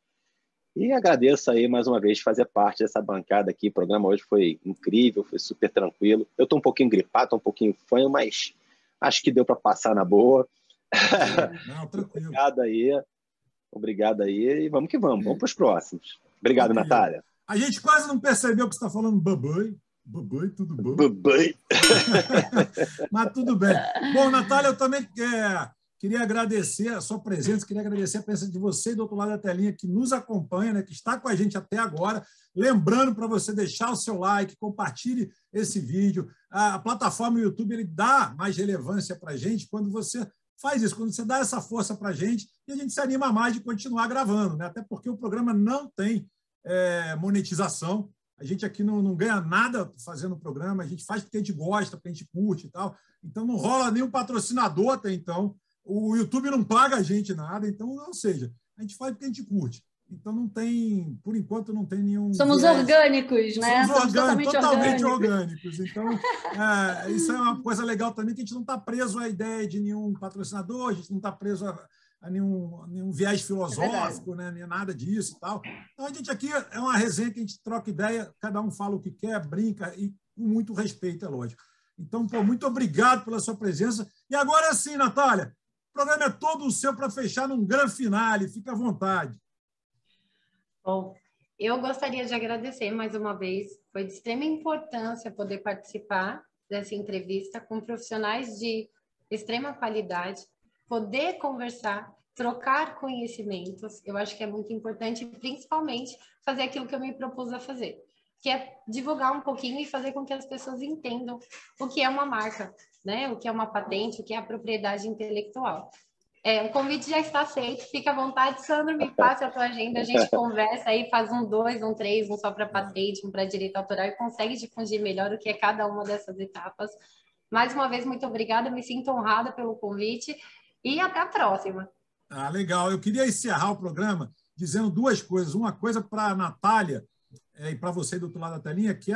E agradeço aí mais uma vez fazer parte dessa bancada aqui. O programa hoje foi incrível, foi super tranquilo. Eu estou um pouquinho gripado, estou um pouquinho fanho, mas acho que deu para passar na boa. Não, tranquilo. Obrigado aí. E vamos que vamos. Vamos para os próximos. Obrigado, Natália. A gente quase não percebeu que você está falando babai. Babai, tudo bom? Babai. Mas tudo bem. Bom, Natália, eu também queria agradecer a sua presença, queria agradecer a presença de você do outro lado da telinha que nos acompanha, né, que está com a gente até agora. Lembrando para você deixar o seu like, compartilhe esse vídeo. A plataforma YouTube ele dá mais relevância para a gente quando você faz isso, quando você dá essa força para a gente e a gente se anima mais de continuar gravando, né? Até porque o programa não tem monetização. A gente aqui não ganha nada fazendo o programa, a gente faz porque a gente gosta, porque a gente curte e tal. Então não rola nenhum patrocinador até então. O YouTube não paga a gente nada, então, ou seja, a gente faz porque a gente curte. Então não tem, por enquanto, não tem nenhum. Somos orgânicos, né? Somos totalmente orgânicos. Então, isso é uma coisa legal também, que a gente não está preso à ideia de nenhum patrocinador, a gente não está preso a nenhum viés filosófico, né? Nem nada disso e tal. Então, a gente aqui é uma resenha que a gente troca ideia, cada um fala o que quer, brinca, e com muito respeito, é lógico. Então, pô, muito obrigado pela sua presença. E agora sim, Natália, o programa é todo seu para fechar num grande finale. Fica à vontade. Bom, eu gostaria de agradecer mais uma vez. Foi de extrema importância poder participar dessa entrevista com profissionais de extrema qualidade, poder conversar, trocar conhecimentos. Eu acho que é muito importante, principalmente, fazer aquilo que eu me propus a fazer, que é divulgar um pouquinho e fazer com que as pessoas entendam o que é uma marca, né? O que é uma patente, o que é a propriedade intelectual. O convite já está aceito, fica à vontade, Sandro, me passe a tua agenda, a gente conversa aí, faz 1, 2, 1, 3, um só para patente, um para direito autoral e consegue difundir melhor o que é cada uma dessas etapas. Mais uma vez, muito obrigada, me sinto honrada pelo convite e até a próxima. Legal. Eu queria encerrar o programa dizendo duas coisas. Uma coisa para a Natália e para você do outro lado da telinha, que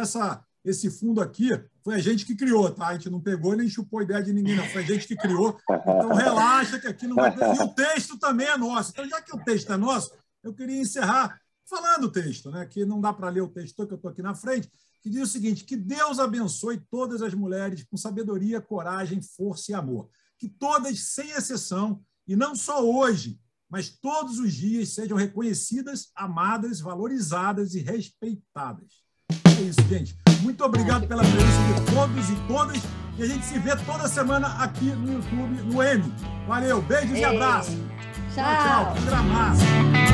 esse fundo aqui foi a gente que criou, tá? A gente não pegou nem chupou ideia de ninguém, não. Foi a gente que criou. Então, relaxa que aqui não vai ter... E o texto também é nosso. Então, já que o texto é nosso, eu queria encerrar falando o texto, né? Que não dá para ler o texto que eu estou aqui na frente, que diz o seguinte: que Deus abençoe todas as mulheres com sabedoria, coragem, força e amor. Que todas, sem exceção, e não só hoje, mas todos os dias, sejam reconhecidas, amadas, valorizadas e respeitadas. É isso, gente. Muito obrigado pela presença de todos e todas. E a gente se vê toda semana aqui no YouTube, no M. Valeu, beijos e abraços. Tchau. Tchau. Gramaço.